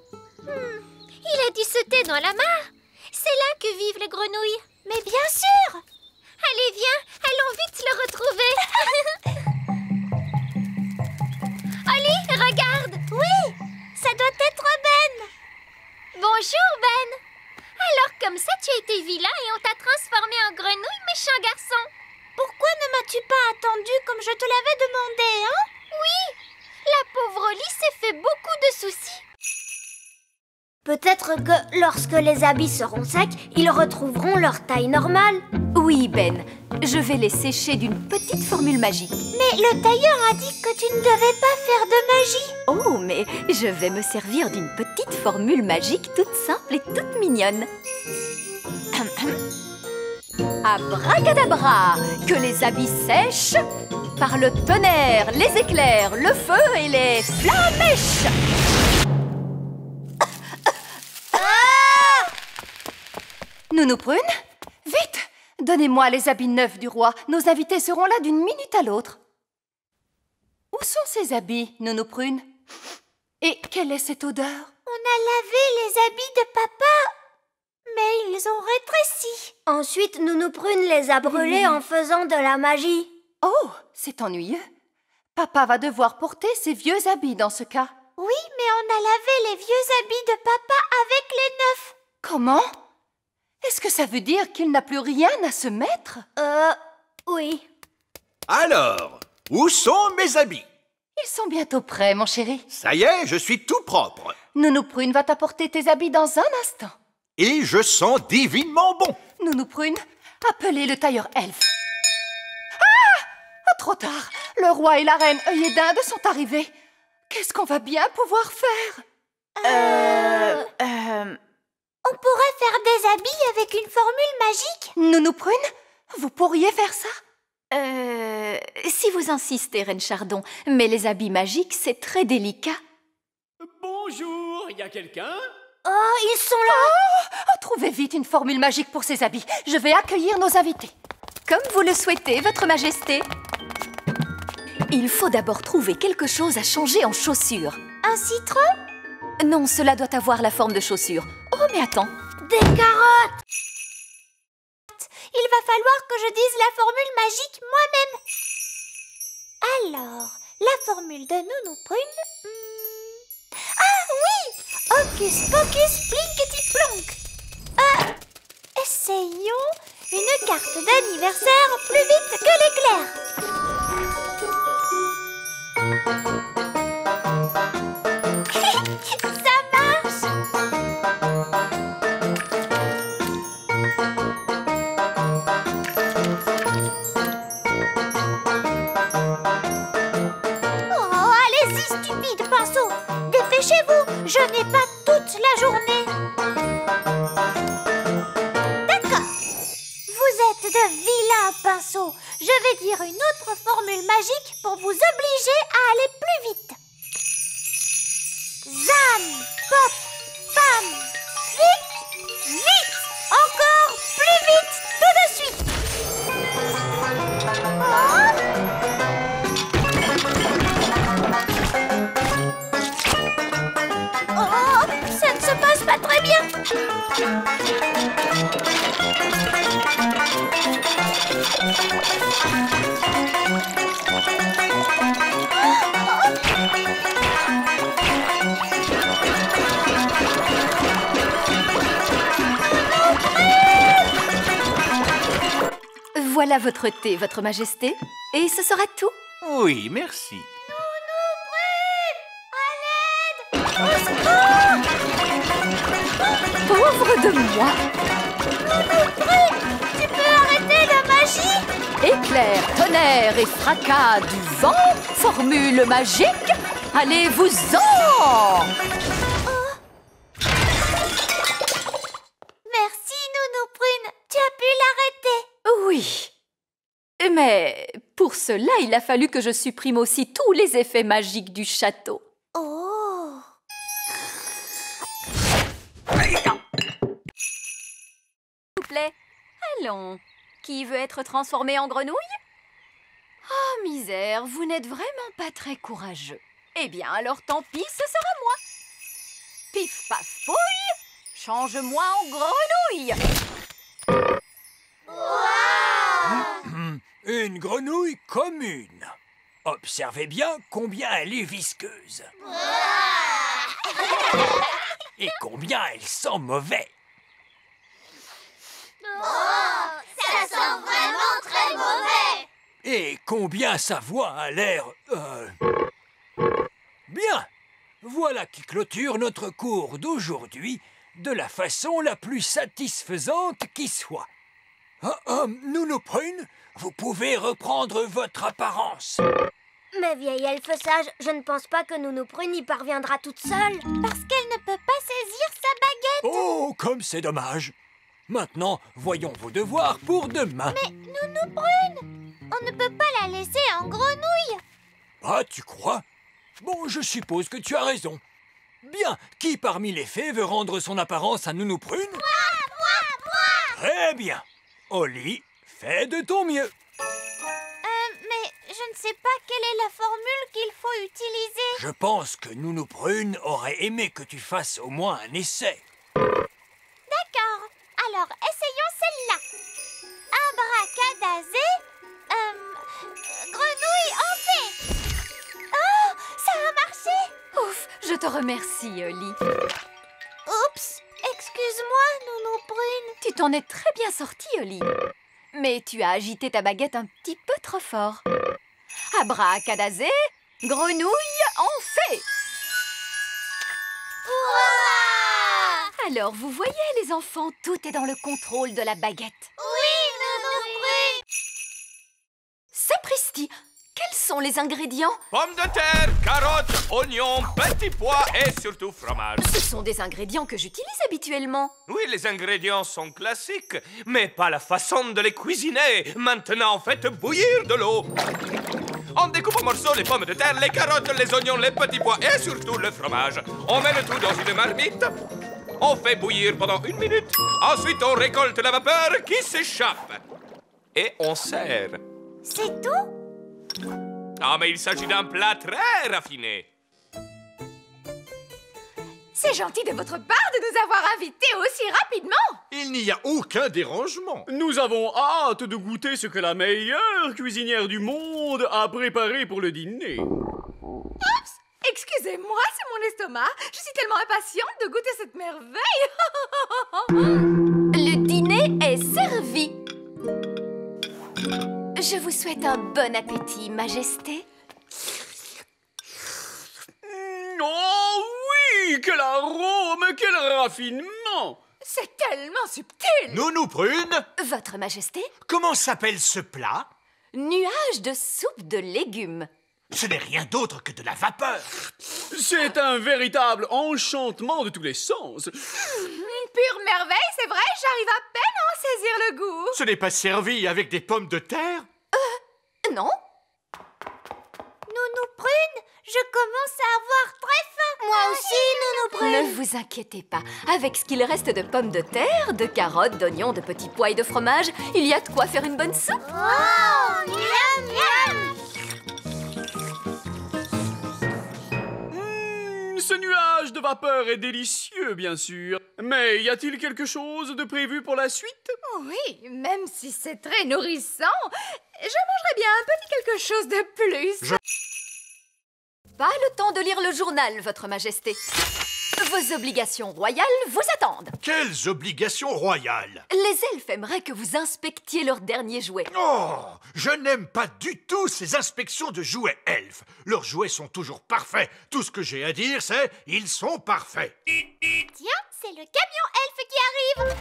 Speaker 2: Il a dû sauter dans la mare. C'est là que vivent les grenouilles. Mais bien sûr. Allez, viens, allons vite le retrouver. Oli, regarde. Oui, ça doit être Ben. Bonjour, Ben. Alors, comme ça, tu as été vilain et on t'a transformé en grenouille, méchant garçon. Pourquoi ne m'as-tu pas attendu comme je te l'avais demandé, hein? Oui, la pauvre Oli s'est fait beaucoup de soucis.
Speaker 5: Peut-être que lorsque les habits seront secs, ils retrouveront leur taille normale.
Speaker 1: Oui, Ben. Je vais les sécher d'une petite formule magique.
Speaker 2: Mais le tailleur a dit que tu ne devais pas faire de magie.
Speaker 1: Oh, mais je vais me servir d'une petite formule magique toute simple et toute mignonne. Abracadabra, que les habits sèchent par le tonnerre, les éclairs, le feu et les flamèches. Nounou Prune, vite, donnez-moi les habits neufs du roi. Nos invités seront là d'une minute à l'autre. Où sont ces habits, Nounou Prune? Et quelle est cette odeur?
Speaker 2: On a lavé les habits de papa, mais ils ont rétréci.
Speaker 5: Ensuite, Nounou Prune les a brûlés en faisant de la magie.
Speaker 1: Oh, c'est ennuyeux. Papa va devoir porter ses vieux habits dans ce cas.
Speaker 2: Oui, mais on a lavé les vieux habits de papa avec les neufs.
Speaker 1: Comment? Est-ce que ça veut dire qu'il n'a plus rien à se mettre?
Speaker 5: Oui.
Speaker 12: Alors, où sont mes habits?
Speaker 1: Ils sont bientôt prêts, mon chéri.
Speaker 12: Ça y est, je suis tout propre.
Speaker 1: Nounou Prune va t'apporter tes habits dans un instant.
Speaker 12: Et je sens divinement bon.
Speaker 1: Nounou Prune, appelez le tailleur elfe. Ah! Trop tard. Le roi et la reine œillet d'Inde sont arrivés. Qu'est-ce qu'on va bien pouvoir faire?
Speaker 2: On pourrait faire des habits avec une formule magique.
Speaker 1: Nounou Prune, vous pourriez faire ça? Si vous insistez, Reine Chardon, mais les habits magiques, c'est très délicat.
Speaker 13: Bonjour, y a quelqu'un?
Speaker 5: Oh, ils sont là!
Speaker 1: Trouvez vite une formule magique pour ces habits. Je vais accueillir nos invités. Comme vous le souhaitez, Votre Majesté. Il faut d'abord trouver quelque chose à changer en chaussures.
Speaker 2: Un citron?
Speaker 1: Non, cela doit avoir la forme de chaussures. Oh, mais attends.
Speaker 5: Des carottes!
Speaker 2: Il va falloir que je dise la formule magique moi-même. Alors, la formule de Nounou Prune... Ah oui! Hocus pocus plinkety plonk. Essayons une carte d'anniversaire plus vite que l'éclair. Ça marche! Je n'ai pas toute la journée. D'accord. Vous êtes de vilains pinceaux. Je vais dire une autre formule magique pour vous obliger à aller plus vite. Zam, pop, pam, vite, vite. Encore plus vite, tout de suite. Oh, ça ne se passe pas très bien.
Speaker 1: Voilà votre thé, votre majesté. Et ce sera tout.
Speaker 3: Oui, merci.
Speaker 1: Pauvre de moi.
Speaker 2: Tu peux arrêter la magie?
Speaker 1: Éclair, tonnerre et fracas du vent, formule magique, allez-vous-en!
Speaker 2: Merci, Nounou Prune. Tu as pu l'arrêter.
Speaker 1: Oui. Mais pour cela, il a fallu que je supprime aussi tous les effets magiques du château.
Speaker 2: Oh.
Speaker 1: S'il vous plaît, allons. Qui veut être transformé en grenouille? Oh, misère, vous n'êtes vraiment pas très courageux. Eh bien, alors tant pis, ce sera moi. Pif, paf, pouille, change-moi en grenouille.
Speaker 7: Une grenouille commune. Observez bien combien elle est visqueuse. Et combien elle sent mauvais.
Speaker 2: Ça sent vraiment très mauvais.
Speaker 7: Et combien sa voix a l'air... Bien. Voilà qui clôture notre cours d'aujourd'hui de la façon la plus satisfaisante qui soit. Nounou Prune, vous pouvez reprendre votre apparence.
Speaker 5: Mais vieille elfe sage, je ne pense pas que Nounou Prune y parviendra toute seule.
Speaker 2: Parce qu'elle ne peut pas saisir sa baguette.
Speaker 7: Oh, comme c'est dommage. Maintenant, voyons vos devoirs pour demain.
Speaker 2: Mais Nounou Prune, on ne peut pas la laisser en grenouille.
Speaker 7: Ah, tu crois? Bon, je suppose que tu as raison. Bien, qui parmi les fées veut rendre son apparence à Nounou Prune?
Speaker 2: Moi.
Speaker 7: Très bien. Oli, fais de ton mieux.
Speaker 2: Mais je ne sais pas quelle est la formule qu'il faut utiliser.
Speaker 7: Je pense que Nounou Prune aurait aimé que tu fasses au moins un essai.
Speaker 2: D'accord. Alors, essayons celle-là. Abracadazé, grenouille en paix. Oh, ça a marché.
Speaker 1: Ouf, je te remercie, Oli.
Speaker 2: Oups, excuse-moi, Nounou Prune.
Speaker 1: Tu t'en es très bien sortie, Oli. Mais tu as agité ta baguette un petit peu trop fort. Abracadazé, grenouille en fée. Alors, vous voyez, les enfants, tout est dans le contrôle de la baguette.
Speaker 2: Oui, Nounou Prune.
Speaker 1: Sapristi, quels sont les ingrédients?
Speaker 16: Pommes de terre, carottes, oignons, petits pois et surtout fromage.
Speaker 1: Ce sont des ingrédients que j'utilise habituellement.
Speaker 16: Oui, les ingrédients sont classiques, mais pas la façon de les cuisiner. Maintenant, faites bouillir de l'eau. On découpe en morceaux les pommes de terre, les carottes, les oignons, les petits pois et surtout le fromage. On met le tout dans une marmite. On fait bouillir pendant 1 minute. Ensuite, on récolte la vapeur qui s'échappe. Et on sert.
Speaker 2: C'est tout?
Speaker 16: Ah, mais il s'agit d'un plat très raffiné.
Speaker 4: C'est gentil de votre part de nous avoir invités aussi rapidement.
Speaker 11: Il n'y a aucun dérangement.
Speaker 13: Nous avons hâte de goûter ce que la meilleure cuisinière du monde a préparé pour le dîner.
Speaker 4: Oups! Excusez-moi, c'est mon estomac. Je suis tellement impatiente de goûter cette merveille.
Speaker 1: Le dîner est servi. Je vous souhaite un bon appétit, Majesté.
Speaker 13: Oh oui! Quel arôme! Quel raffinement!
Speaker 4: C'est tellement subtil.
Speaker 11: Nounou Prune,
Speaker 1: Votre Majesté?
Speaker 11: comment s'appelle ce plat?
Speaker 1: Nuage de soupe de légumes.
Speaker 11: Ce n'est rien d'autre que de la vapeur.
Speaker 13: C'est un véritable enchantement de tous les sens.
Speaker 4: Une pure merveille, c'est vrai, j'arrive à peine à en saisir le goût.
Speaker 12: Ce n'est pas servi avec des pommes de terre?
Speaker 1: Non.
Speaker 2: Nounou Prune, je commence à avoir très faim. Moi aussi, Nounou Prune.
Speaker 1: Ne vous inquiétez pas. Avec ce qu'il reste de pommes de terre, de carottes, d'oignons, de petits pois et de fromage, il y a de quoi faire une bonne soupe.
Speaker 2: Oh, miam, miam.
Speaker 13: Ce nuage de vapeur est délicieux, bien sûr. Mais y a-t-il quelque chose de prévu pour la suite?
Speaker 4: Oui, même si c'est très nourrissant, je mangerais bien un petit quelque chose de plus.
Speaker 1: Pas le temps de lire le journal, Votre Majesté. Vos obligations royales vous attendent.
Speaker 11: Quelles obligations royales?
Speaker 1: Les elfes aimeraient que vous inspectiez leurs derniers jouets.
Speaker 11: Oh, je n'aime pas du tout ces inspections de jouets elfes. Leurs jouets sont toujours parfaits. Tout ce que j'ai à dire, c'est ils sont parfaits.
Speaker 2: Tiens, c'est le camion elfe qui arrive.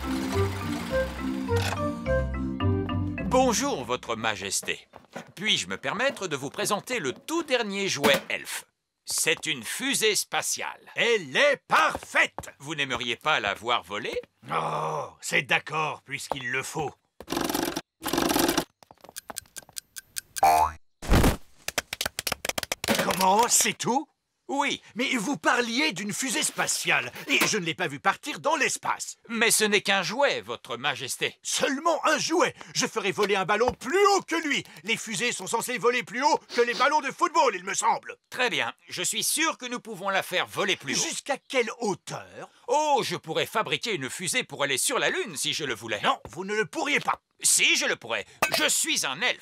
Speaker 3: Bonjour, Votre Majesté. Puis-je me permettre de vous présenter le tout dernier jouet elfe? C'est une fusée spatiale.
Speaker 11: Elle est parfaite.
Speaker 3: Vous n'aimeriez pas la voir voler?
Speaker 11: Oh, c'est d'accord, puisqu'il le faut. Comment? C'est tout?
Speaker 3: Oui.
Speaker 11: Mais vous parliez d'une fusée spatiale, et je ne l'ai pas vue partir dans l'espace.
Speaker 3: Mais ce n'est qu'un jouet, Votre Majesté.
Speaker 11: Seulement un jouet. Je ferai voler un ballon plus haut que lui. Les fusées sont censées voler plus haut que les ballons de football, il me semble.
Speaker 3: Très bien. Je suis sûr que nous pouvons la faire voler plus haut.
Speaker 11: Jusqu'à quelle hauteur?
Speaker 3: Oh, je pourrais fabriquer une fusée pour aller sur la Lune si je le voulais.
Speaker 11: Non, vous ne le pourriez pas.
Speaker 3: Si, je le pourrais. Je suis un elfe.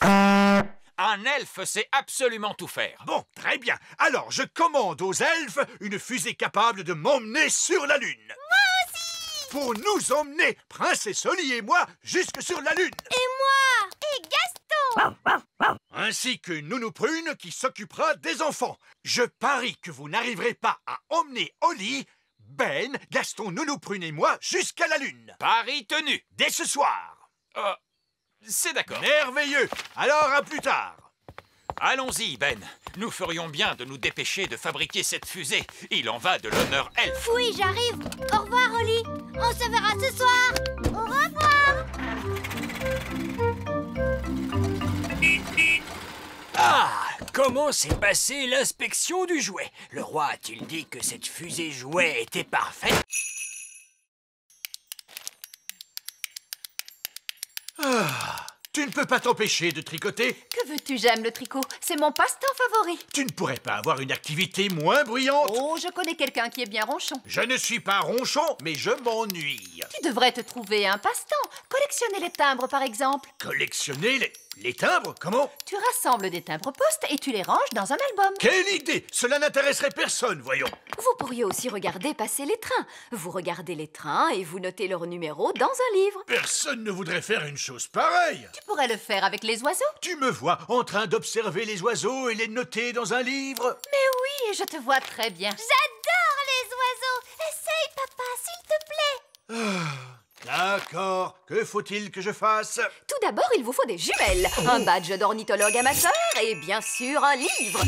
Speaker 3: Un elfe sait absolument tout faire.
Speaker 11: Bon, très bien. Alors, je commande aux elfes une fusée capable de m'emmener sur la Lune.
Speaker 2: Moi aussi.
Speaker 11: Pour nous emmener, Princesse Oli et moi, jusque sur la Lune.
Speaker 2: Et moi. Et Gaston.
Speaker 11: Ainsi que Nounou Prune qui s'occupera des enfants. Je parie que vous n'arriverez pas à emmener Oli, Ben, Gaston, Nounou Prune et moi jusqu'à la Lune.
Speaker 3: Pari tenu.
Speaker 11: Dès ce soir.
Speaker 3: C'est d'accord.
Speaker 11: Merveilleux. Alors, à plus tard.
Speaker 3: Allons-y, Ben. Nous ferions bien de nous dépêcher de fabriquer cette fusée. Il en va de l'honneur elfe.
Speaker 2: Oui, j'arrive. Au revoir, Oli. On se verra ce soir. Au revoir.
Speaker 7: Ah! Comment s'est passée l'inspection du jouet? Le roi a-t-il dit que cette fusée jouet était parfaite?
Speaker 11: Tu ne peux pas t'empêcher de tricoter?
Speaker 1: Que veux-tu, j'aime le tricot. C'est mon passe-temps favori.
Speaker 11: Tu ne pourrais pas avoir une activité moins bruyante?
Speaker 1: Oh, je connais quelqu'un qui est bien ronchon.
Speaker 11: Je ne suis pas ronchon, mais je m'ennuie.
Speaker 1: Tu devrais te trouver un passe-temps. Collectionner les timbres, par exemple.
Speaker 11: Collectionner les timbres? Comment?
Speaker 1: Tu rassembles des timbres-poste et tu les ranges dans un album.
Speaker 11: Quelle idée! Cela n'intéresserait personne, voyons.
Speaker 1: Vous pourriez aussi regarder passer les trains. Vous regardez les trains et vous notez leur numéro dans un livre.
Speaker 11: Personne ne voudrait faire une chose pareille.
Speaker 1: Tu pourrais le faire avec les oiseaux.
Speaker 11: Tu me vois en train d'observer les oiseaux et les noter dans un livre?
Speaker 1: Mais oui, je te vois très bien.
Speaker 2: J'adore les oiseaux. Essaye, papa, s'il te plaît.
Speaker 11: D'accord. Que faut-il que je fasse?
Speaker 1: Tout d'abord, il vous faut des jumelles, un badge d'ornithologue amateur et bien sûr un livre.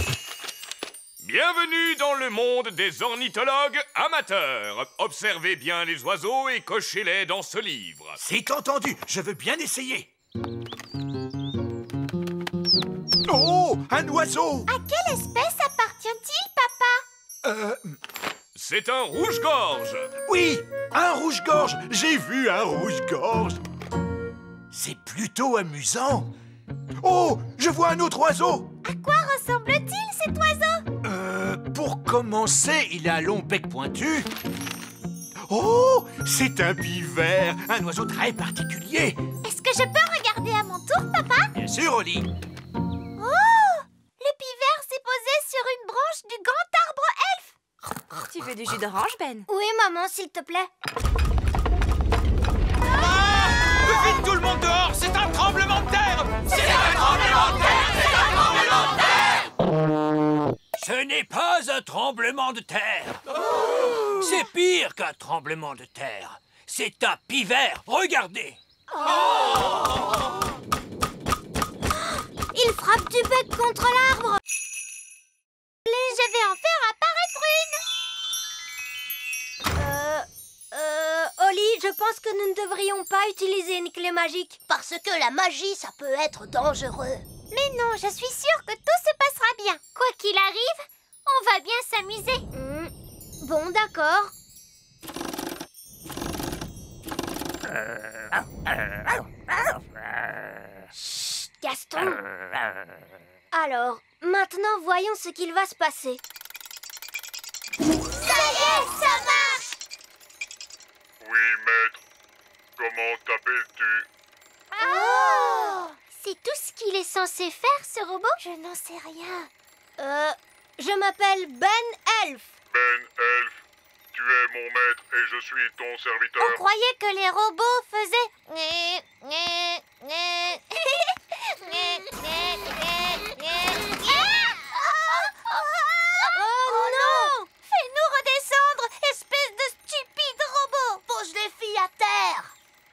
Speaker 16: Bienvenue dans le monde des ornithologues amateurs. Observez bien les oiseaux et cochez-les dans ce livre.
Speaker 11: C'est entendu. Je veux bien essayer. Oh, un oiseau!
Speaker 2: À quelle espèce appartient-il, papa?
Speaker 16: C'est un rouge-gorge.
Speaker 11: Oui, un rouge-gorge. J'ai vu un rouge-gorge. C'est plutôt amusant. Oh, je vois un autre oiseau.
Speaker 2: À quoi ressemble-t-il, cet oiseau?
Speaker 11: Pour commencer, il a un long bec pointu. Oh, c'est un pivert, un oiseau très particulier.
Speaker 2: Est-ce que je peux regarder à mon tour, papa?
Speaker 11: Bien sûr, Oli.
Speaker 2: Oh! Le pivert s'est posé sur une branche du grand arbre elfe.
Speaker 6: Tu veux du jus d'orange, Ben?
Speaker 2: Oui, maman, s'il te plaît.
Speaker 3: Vite tout le monde dehors, c'est un tremblement de terre! C'est un tremblement de terre! C'est un tremblement de terre!
Speaker 7: Ce n'est pas un tremblement de terre. C'est pire qu'un tremblement de terre. C'est un pivert. Regardez.
Speaker 2: Il frappe du bec contre l'arbre. Je vais en faire apparaître
Speaker 5: Oli, je pense que nous ne devrions pas utiliser une clé magique.
Speaker 9: Parce que la magie, ça peut être dangereux.
Speaker 2: Mais non, je suis sûre que tout se passera bien. Quoi qu'il arrive, on va bien s'amuser.
Speaker 5: Bon, d'accord. Chut, Gaston. Alors, maintenant, voyons ce qu'il va se passer.
Speaker 2: Ça y est, ça marche!
Speaker 17: Oui, maître. Comment t'appelles-tu?
Speaker 2: Oh! C'est tout ce qu'il est censé faire, ce robot? Je n'en sais rien.
Speaker 5: Je m'appelle Ben Elf.
Speaker 17: Ben Elf, tu es mon maître et je suis ton serviteur.
Speaker 2: On croyait que les robots faisaient... Oh non! Fais-nous redescendre, espèce de stupide robot!
Speaker 9: Pose les filles à terre!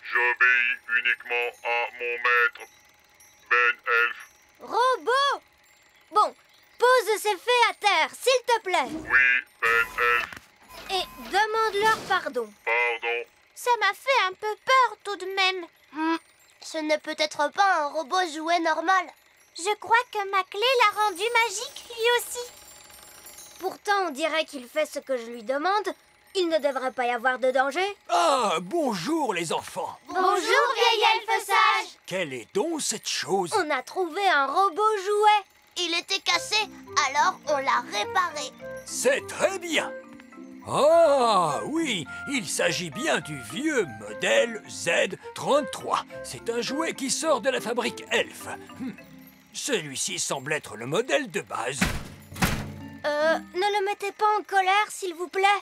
Speaker 17: J'obéis uniquement à mon maître, Ben Elf.
Speaker 5: Robot! Bon, pose ces fées à terre, s'il te plaît.
Speaker 17: Oui, Ben Elf.
Speaker 5: Et demande-leur pardon.
Speaker 17: Pardon.
Speaker 2: Ça m'a fait un peu peur tout de même.
Speaker 9: Ce n'est peut-être pas un robot jouet normal.
Speaker 2: Je crois que ma clé l'a rendu magique lui aussi.
Speaker 5: Pourtant, on dirait qu'il fait ce que je lui demande. Il ne devrait pas y avoir de danger.
Speaker 7: Ah, bonjour les enfants.
Speaker 2: Bonjour, vieil elfe sage.
Speaker 7: Quelle est donc cette chose?
Speaker 5: On a trouvé un robot jouet.
Speaker 9: Il était cassé, alors on l'a réparé.
Speaker 7: C'est très bien. Ah oui, il s'agit bien du vieux modèle Z33. C'est un jouet qui sort de la fabrique Elf. Celui-ci semble être le modèle de base.
Speaker 5: Ne le mettez pas en colère, s'il vous plaît.